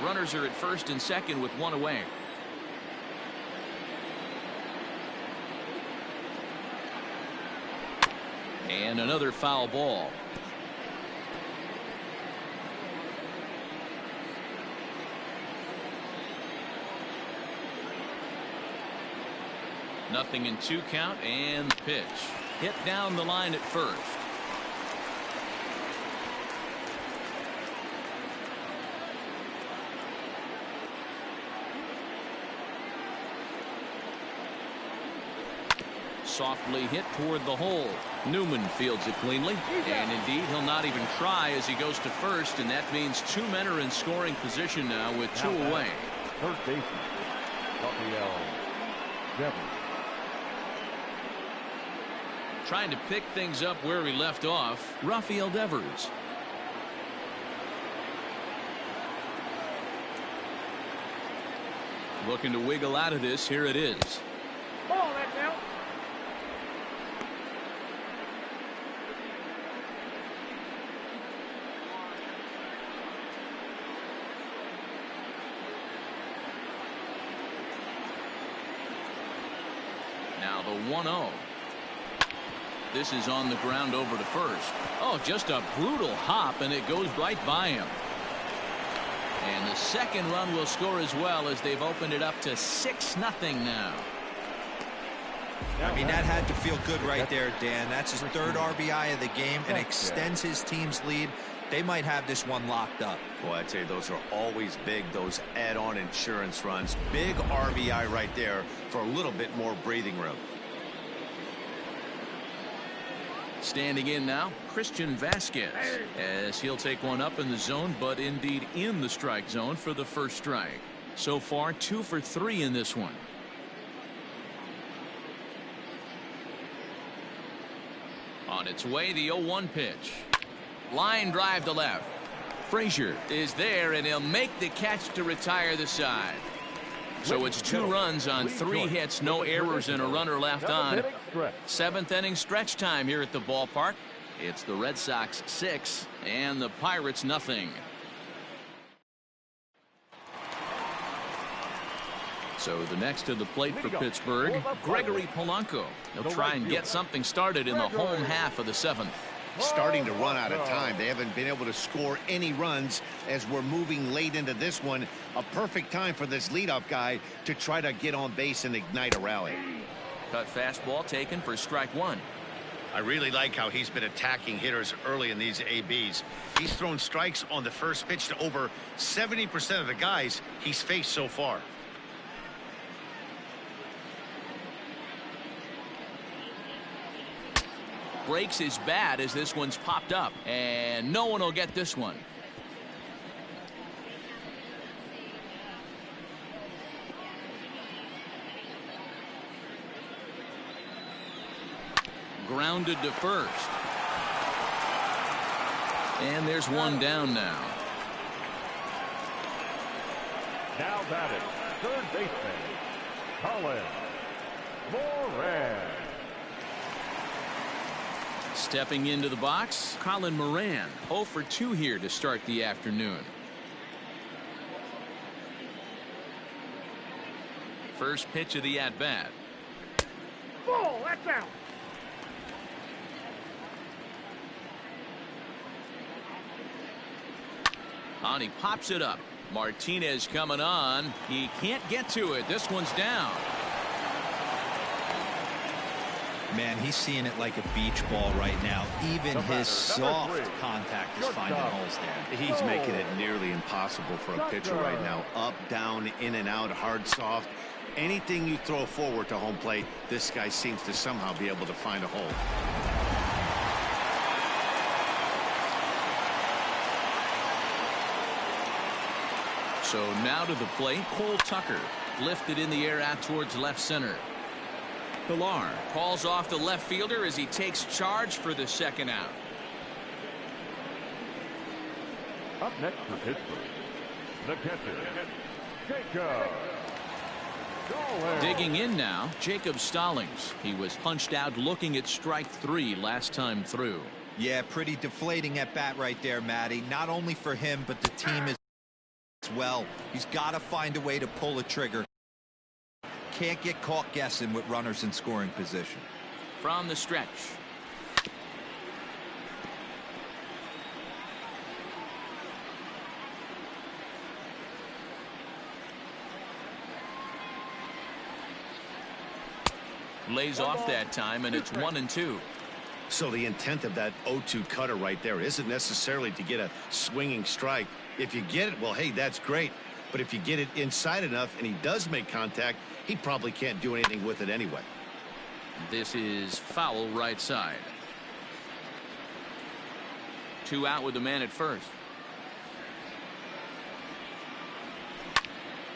Runners are at first and second with one away. And another foul ball. Nothing in 2 count, and the pitch. Hit down the line at first. Softly hit toward the hole. Newman fields it cleanly, and indeed he'll not even try as he goes to first, and that means 2 men are in scoring position now with 2 away. Third baseman, Rafael Devers. Trying to pick things up where he left off, Rafael Devers. Looking to wiggle out of this. Here it is. Ball, that's out. Now the 1-0. This is on the ground over to first. Oh, just a brutal hop, and it goes right by him. And the second run will score as well, as they've opened it up to 6-0 now. I mean, that had to feel good right there, Dan. That's his 3rd RBI of the game and extends his team's lead. They might have this one locked up. Boy, I'd say those are always big, those add-on insurance runs. Big RBI right there for a little bit more breathing room. Standing in now, Christian Vasquez, as he'll take one up in the zone, but indeed in the strike zone for the first strike. So far, 2 for 3 in this one. On its way, the 0-1 pitch. Line drive to left. Frazier is there, and he'll make the catch to retire the side. So it's 2 runs on 3 hits, no errors, and a runner left on. 7th inning stretch time here at the ballpark. It's the Red Sox 6 and the Pirates nothing. So the next to the plate for Pittsburgh, Gregory Polanco. He'll try and get something started in the home half of the 7th. Starting to run out of time. They haven't been able to score any runs as we're moving late into this one. A perfect time for this leadoff guy to try to get on base and ignite a rally. Cut fastball taken for strike 1. I really like how he's been attacking hitters early in these ABs. He's thrown strikes on the first pitch to over 70% of the guys he's faced so far. Breaks his bat as this one's popped up, and no one will get this one. Grounded to first. And there's one down now. Now batting, third baseman, Colin Moran. Stepping into the box, Colin Moran. 0 for 2 here to start the afternoon. First pitch of the at-bat. Ball, that's out. On, he pops it up. Martinez coming on. He can't get to it. This one's down. Man, he's seeing it like a beach ball right now. Even his soft contact is finding holes there. He's making it nearly impossible for a pitcher right now. Up, down, in and out, hard, soft. Anything you throw forward to home plate, this guy seems to somehow be able to find a hole. So now to the plate, Cole Tucker. Lifted in the air out towards left center. Pilar calls off the left fielder as he takes charge for the second out. Up next for Pittsburgh, the catcher, Jacob Digging in now, Jacob Stallings. He was punched out looking at strike 3 last time through. Yeah, pretty deflating at bat right there, Matty. Not only for him, but the team as well. He's got to find a way to pull a trigger. Can't get caught guessing with runners in scoring position. From the stretch. Lays off that time, and it's 1-2. So the intent of that 0-2 cutter right there isn't necessarily to get a swinging strike. If you get it, well, hey, that's great. But if you get it inside enough and he does make contact, he probably can't do anything with it anyway. This is foul right side. 2 out with the man at first.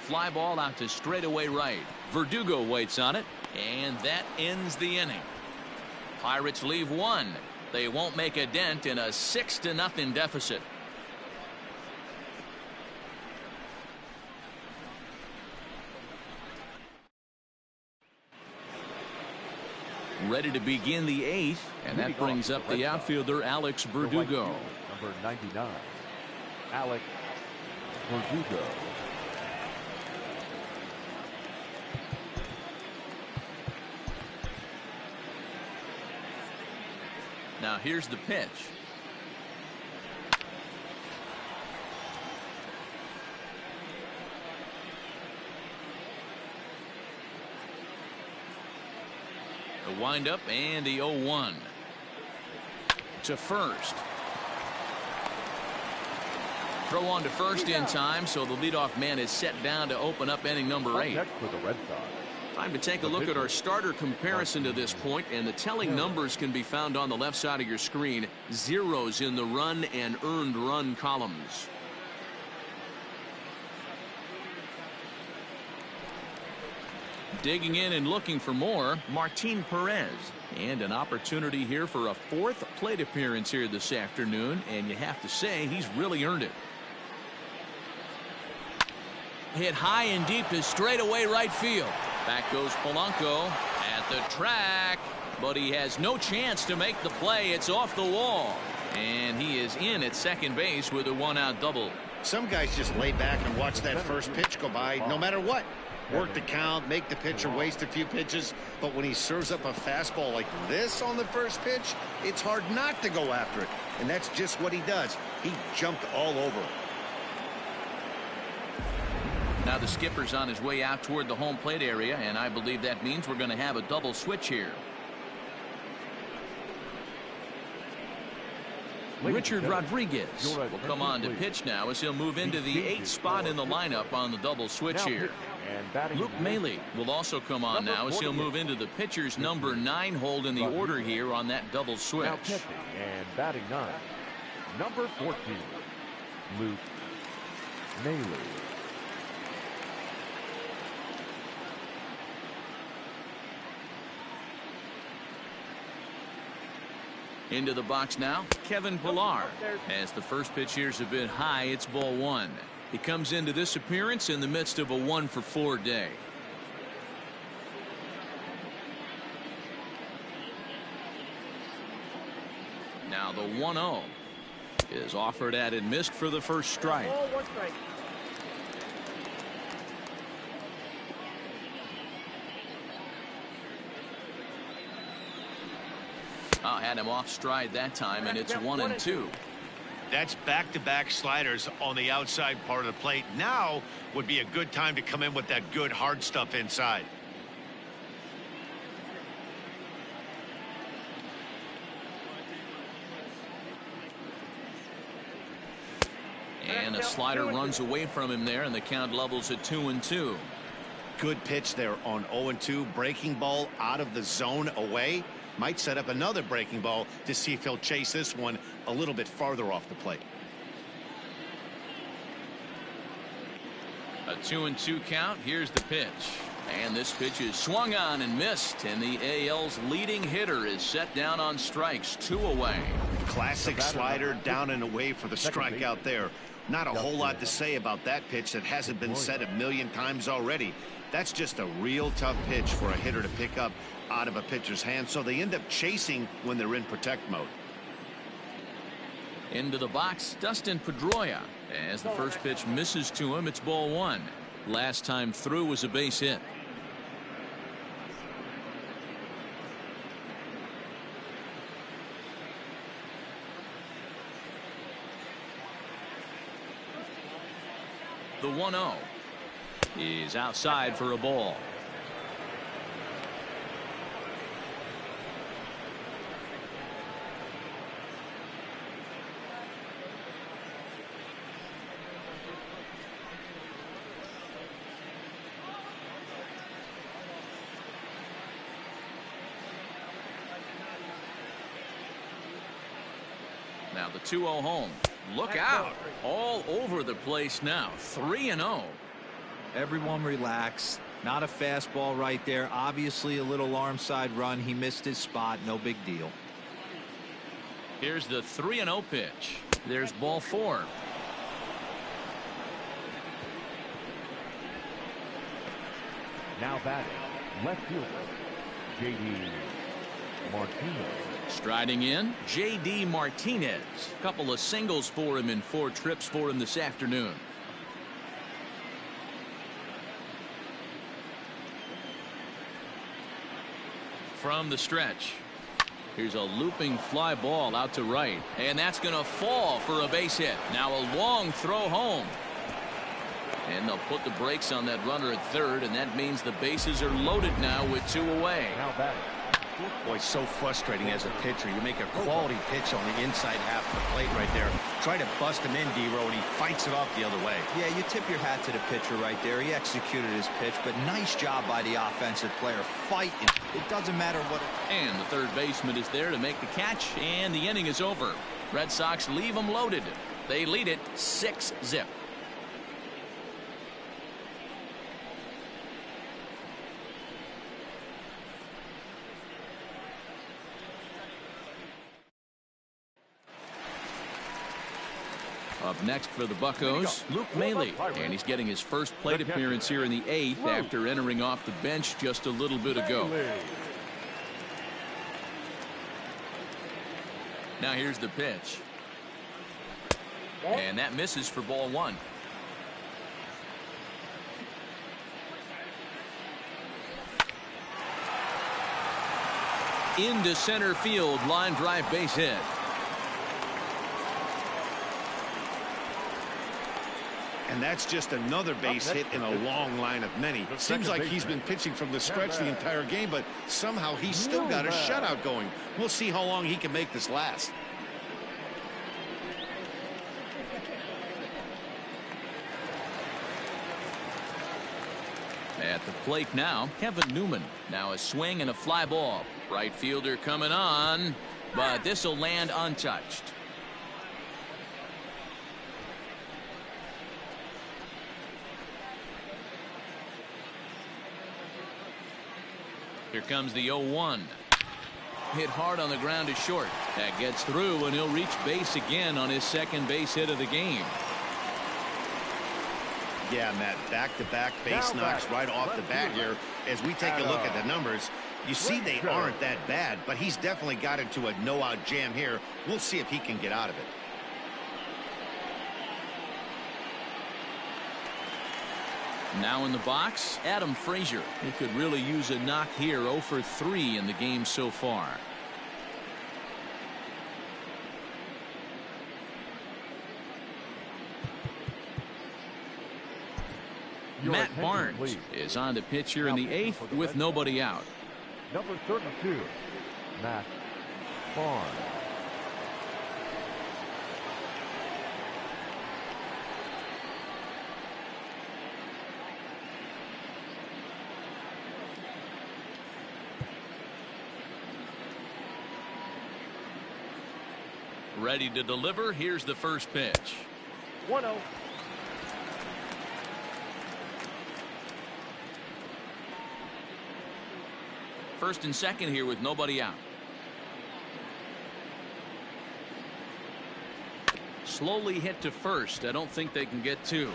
Fly ball out to straightaway right. Verdugo waits on it, and that ends the inning. Pirates leave 1. They won't make a dent in a 6-0 deficit. Ready to begin the 8th, and that brings up the outfielder Alex Verdugo. Number 99, Alex Verdugo. Now here's the pitch. The windup and the 0-1 to first. Throw on to first in time, so the leadoff man is set down to open up inning number 8. Next for the Red Sox. Time to take a look at our starter comparison to this point, and the telling numbers can be found on the left side of your screen. Zeros in the run and earned run columns. Digging in and looking for more, Martin Perez. And an opportunity here for a 4th plate appearance here this afternoon, and you have to say he's really earned it. Hit high and deep to straightaway right field. Back goes Polanco at the track, but he has no chance to make the play. It's off the wall, and he is in at second base with a 1-out double. Some guys just lay back and watch that first pitch go by no matter what. Work the count, make the pitcher waste a few pitches, but when he serves up a fastball like this on the first pitch, it's hard not to go after it, and that's just what he does. He jumped all over it. Now the skipper's on his way out toward the home plate area, and I believe that means we're going to have a double switch here. Richard Rodriguez will come on to pitch now as he'll move into the 8th spot in the lineup on the double switch here. Luke Maile will also come on now as he'll move into the pitcher's number 9 hold in the order here on that double switch. Now pitching and batting 9, number 14, Luke Maile. Into the box now, Kevin Pillar. As the first pitch here's a bit high, it's ball 1. He comes into this appearance in the midst of a 1-for-4 day. Now the 1-0 is offered at and missed for the first strike. Had him off stride that time, and it's 1-2. That's back-to-back sliders on the outside part of the plate. Now would be a good time to come in with that good hard stuff inside. And a slider runs away from him there, and the count levels at 2-2. Good pitch there on 0-2. Breaking ball out of the zone away. Might set up another breaking ball to see if he'll chase this one a little bit farther off the plate. A 2-2 count. Here's the pitch. And this pitch is swung on and missed, and the AL's leading hitter is set down on strikes, 2 away. Classic slider down and away for the strikeout there. Not a whole lot to say about that pitch that hasn't been said a million times already. That's just a real tough pitch for a hitter to pick up out of a pitcher's hand, so they end up chasing when they're in protect mode. Into the box, Dustin Pedroia. As the first pitch misses to him, it's ball one. Last time through was a base hit. The 1-0 is outside for a ball. Now the 2-0 home. Look out. All over the place now. 3-0. Everyone relax. Not a fastball right there. Obviously a little arm side run. He missed his spot. No big deal. Here's the 3-0 pitch. There's ball four. Now batting, left fielder, J.D. Martinez. Striding in, J.D. Martinez. A couple of singles for him in 4 trips for him this afternoon. From the stretch. Here's a looping fly ball out to right. And that's going to fall for a base hit. Now a long throw home. And they'll put the brakes on that runner at third, and that means the bases are loaded now with 2 away. Now batting. Boy, so frustrating as a pitcher. You make a quality pitch on the inside half of the plate right there. Try to bust him in, D-Row, and he fights it off the other way. Yeah, you tip your hat to the pitcher right there. He executed his pitch, but nice job by the offensive player fighting. It doesn't matter what. And the third baseman is there to make the catch, and the inning is over. Red Sox leave them loaded. They lead it 6-0. Up next for the Buccos, Luke Maile, and he's getting his first plate appearance here in the 8th after entering off the bench just a little bit ago. Now here's the pitch. And that misses for ball one. Into center field, line drive base hit. And that's just another base hit in a long line of many. Seems like he's been pitching from the stretch the entire game, but somehow he's still got a shutout going. We'll see how long he can make this last. At the plate now, Kevin Newman. Now a swing and a fly ball. Right fielder coming on, but this will land untouched. Here comes the 0-1. Hit hard on the ground to short. That gets through, and he'll reach base again on his second base hit of the game. Yeah, Matt, back-to-back base knocks right off the bat here. As we take a look at the numbers, you see they aren't that bad, but he's definitely got into a no-out jam here. We'll see if he can get out of it. Now in the box, Adam Frazier. He could really use a knock here. 0 for 3 in the game so far. Matt Barnes is on the pitch here in the 8th with nobody out. Number 32, Matt Barnes. Ready to deliver. Here's the first pitch. 1-0. First and second here with nobody out. Slowly hit to first. I don't think they can get 2.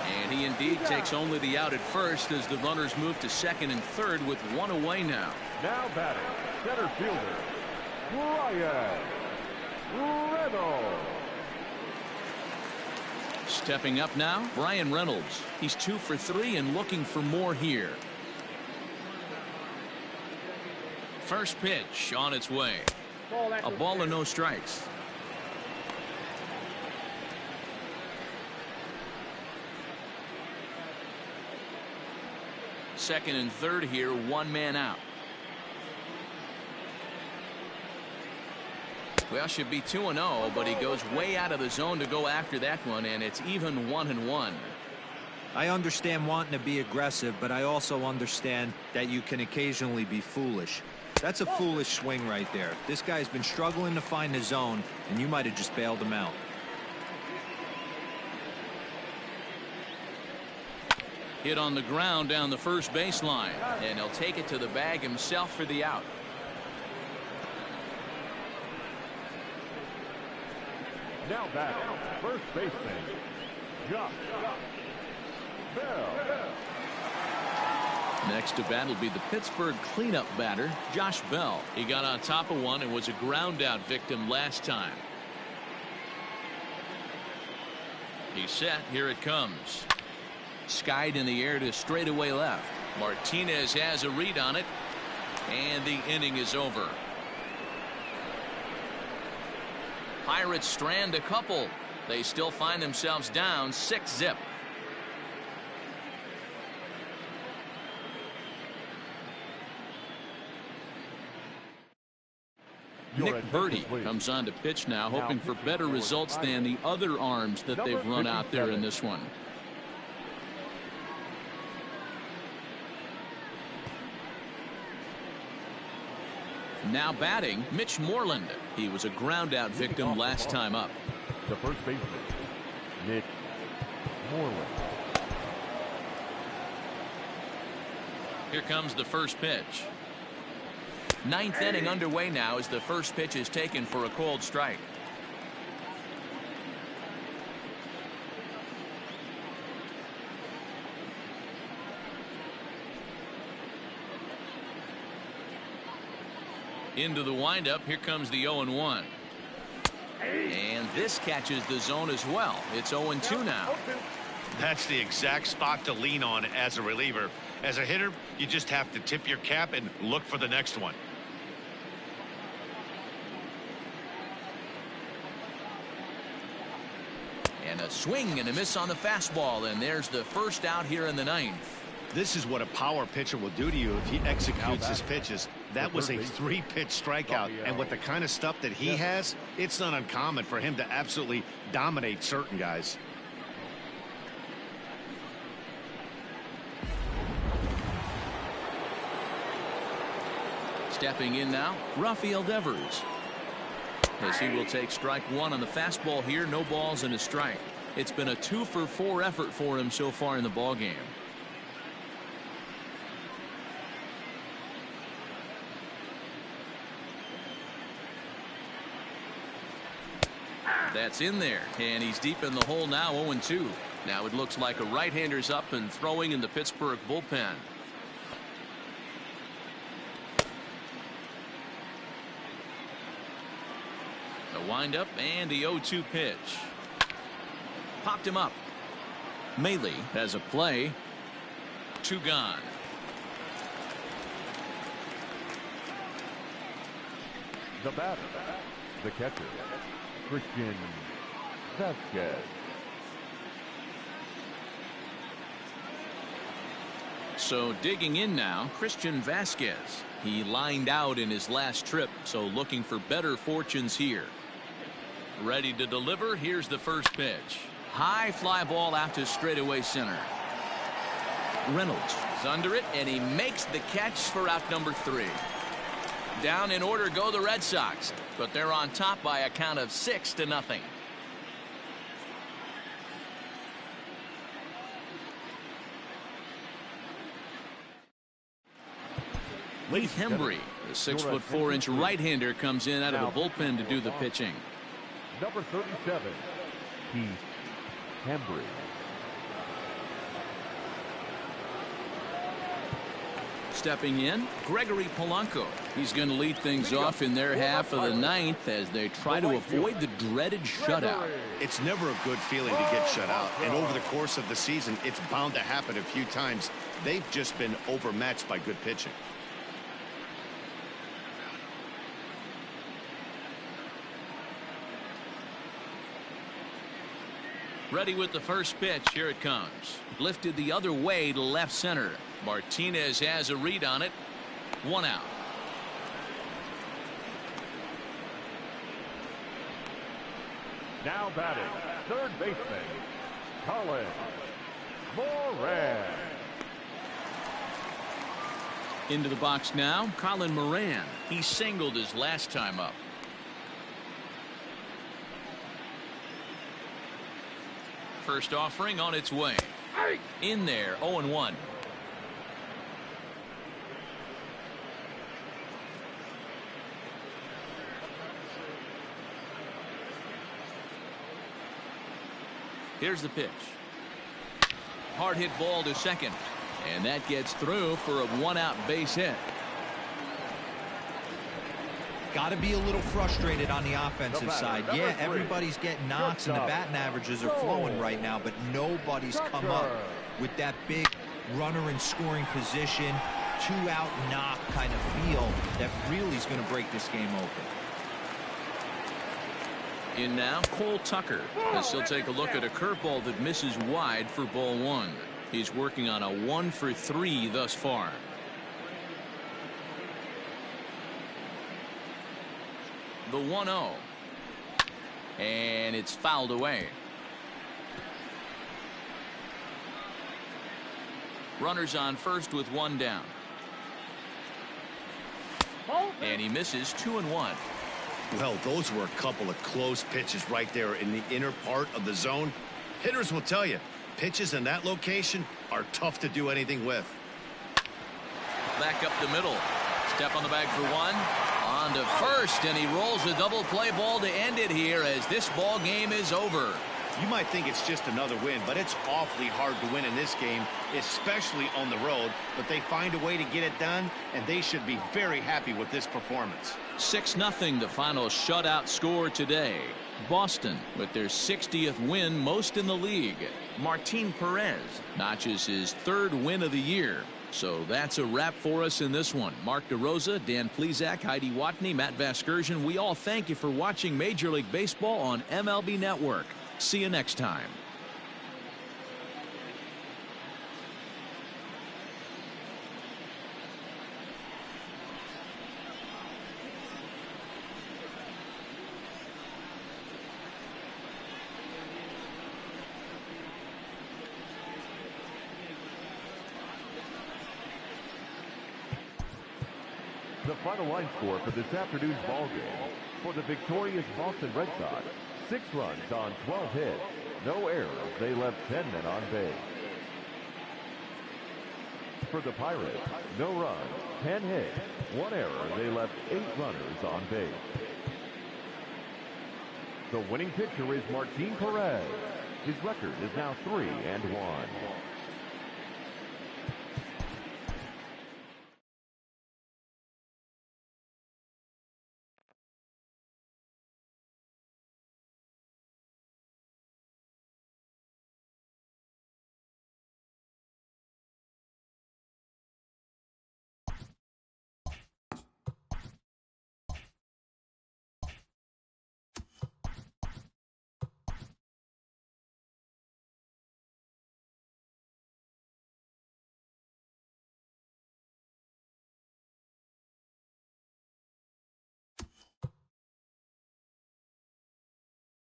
And he indeed takes only the out at first as the runners move to second and third with one away now. Now batting, center fielder, Brian Reynolds. Stepping up now, Brian Reynolds. He's 2 for 3 and looking for more here. First pitch on its way. A ball and no strikes. Second and third here, one man out. Well, should be 2-0, but he goes way out of the zone to go after that one, and it's even 1-1. I understand wanting to be aggressive, but I also understand that you can occasionally be foolish. That's a foolish swing right there. This guy's been struggling to find the zone, and you might have just bailed him out. Hit on the ground down the first baseline, and he'll take it to the bag himself for the out. Now batting, first baseman, Josh Bell. Next to bat will be the Pittsburgh cleanup batter, Josh Bell. He got on top of one and was a ground out victim last time. He's set. Here it comes. Skied in the air to straightaway left. Martinez has a read on it, and the inning is over. Pirates strand a couple. They still find themselves down 6-0. Nick Birdie comes on to pitch now, hoping for better results than the other arms that they've run out there in this one. Now batting, Mitch Moreland. He was a ground out victim last time up. The first baseman, Mitch Moreland. Here comes the first pitch. Ninth inning underway now as the first pitch is taken for a called strike. Into the windup. Here comes the 0-1. And this catches the zone as well. It's 0-2 now. That's the exact spot to lean on as a reliever. As a hitter, you just have to tip your cap and look for the next one. And a swing and a miss on the fastball, and there's the first out here in the ninth. This is what a power pitcher will do to you if he executes his pitches. That was a 3-pitch strikeout, and with the kind of stuff that he has, it's not uncommon for him to absolutely dominate certain guys. Stepping in now, Rafael Devers. As he will take strike one on the fastball here, no balls and a strike. It's been a 2-for-4 effort for him so far in the ballgame. That's in there, and he's deep in the hole now, 0-2. Now it looks like a right-hander's up and throwing in the Pittsburgh bullpen. The windup and the 0-2 pitch. Popped him up. Maley has a play. 2 gone. The batter, the catcher, Christian Vasquez. So digging in now, Christian Vasquez. He lined out in his last trip, so looking for better fortunes here. Ready to deliver. Here's the first pitch. High fly ball out to straightaway center. Reynolds is under it, and he makes the catch for out number 3. Down in order go the Red Sox, but they're on top by a count of 6-0. Leith Hembry, the 6'4" right-hander, comes in out of the bullpen to do the pitching. Number 37, Keith Hembry. Stepping in, Gregory Polanco. He's going to lead things off in their half of the ninth as they try to avoid the dreaded shutout. It's never a good feeling to get shut out, and over the course of the season, it's bound to happen a few times. They've just been overmatched by good pitching. Ready with the first pitch. Here it comes. Lifted the other way to left center. Martinez has a read on it. 1 out. Now batting, third baseman, Colin Moran. Into the box now, Colin Moran. He singled his last time up. First offering on its way. In there, 0-1. Here's the pitch. Hard hit ball to second. And that gets through for a 1-out base hit. Got to be a little frustrated on the offensive side. Yeah, everybody's getting knocks and the batting averages are flowing right now, but nobody's come up with that big runner in scoring position, 2-out knock kind of feel that really is going to break this game open. In now, Cole Tucker. As he'll take a look at a curveball that misses wide for ball 1. He's working on a 1 for 3 thus far. The 1-0. And it's fouled away. Runners on first with 1 down. And he misses 2-1. Well, those were a couple of close pitches right there in the inner part of the zone. Hitters will tell you, pitches in that location are tough to do anything with. Back up the middle. Step on the bag for 1. On to first, and he rolls a double play ball to end it here as this ball game is over. You might think it's just another win, but it's awfully hard to win in this game, especially on the road. But they find a way to get it done, and they should be very happy with this performance. 6-0 the final shutout score today. Boston with their 60th win, most in the league. Martin Perez notches his 3rd win of the year. So that's a wrap for us in this one. Mark DeRosa, Dan Plesac, Heidi Watney, Matt Vasgersian. We all thank you for watching Major League Baseball on MLB Network. See you next time. The final line score for this afternoon's ball game. For the victorious Boston Red Sox, 6 runs on 12 hits. No errors. They left 10 men on base. For the Pirates, no runs, 10 hits, 1 error. They left 8 runners on base. The winning pitcher is Martin Perez. His record is now 3-1.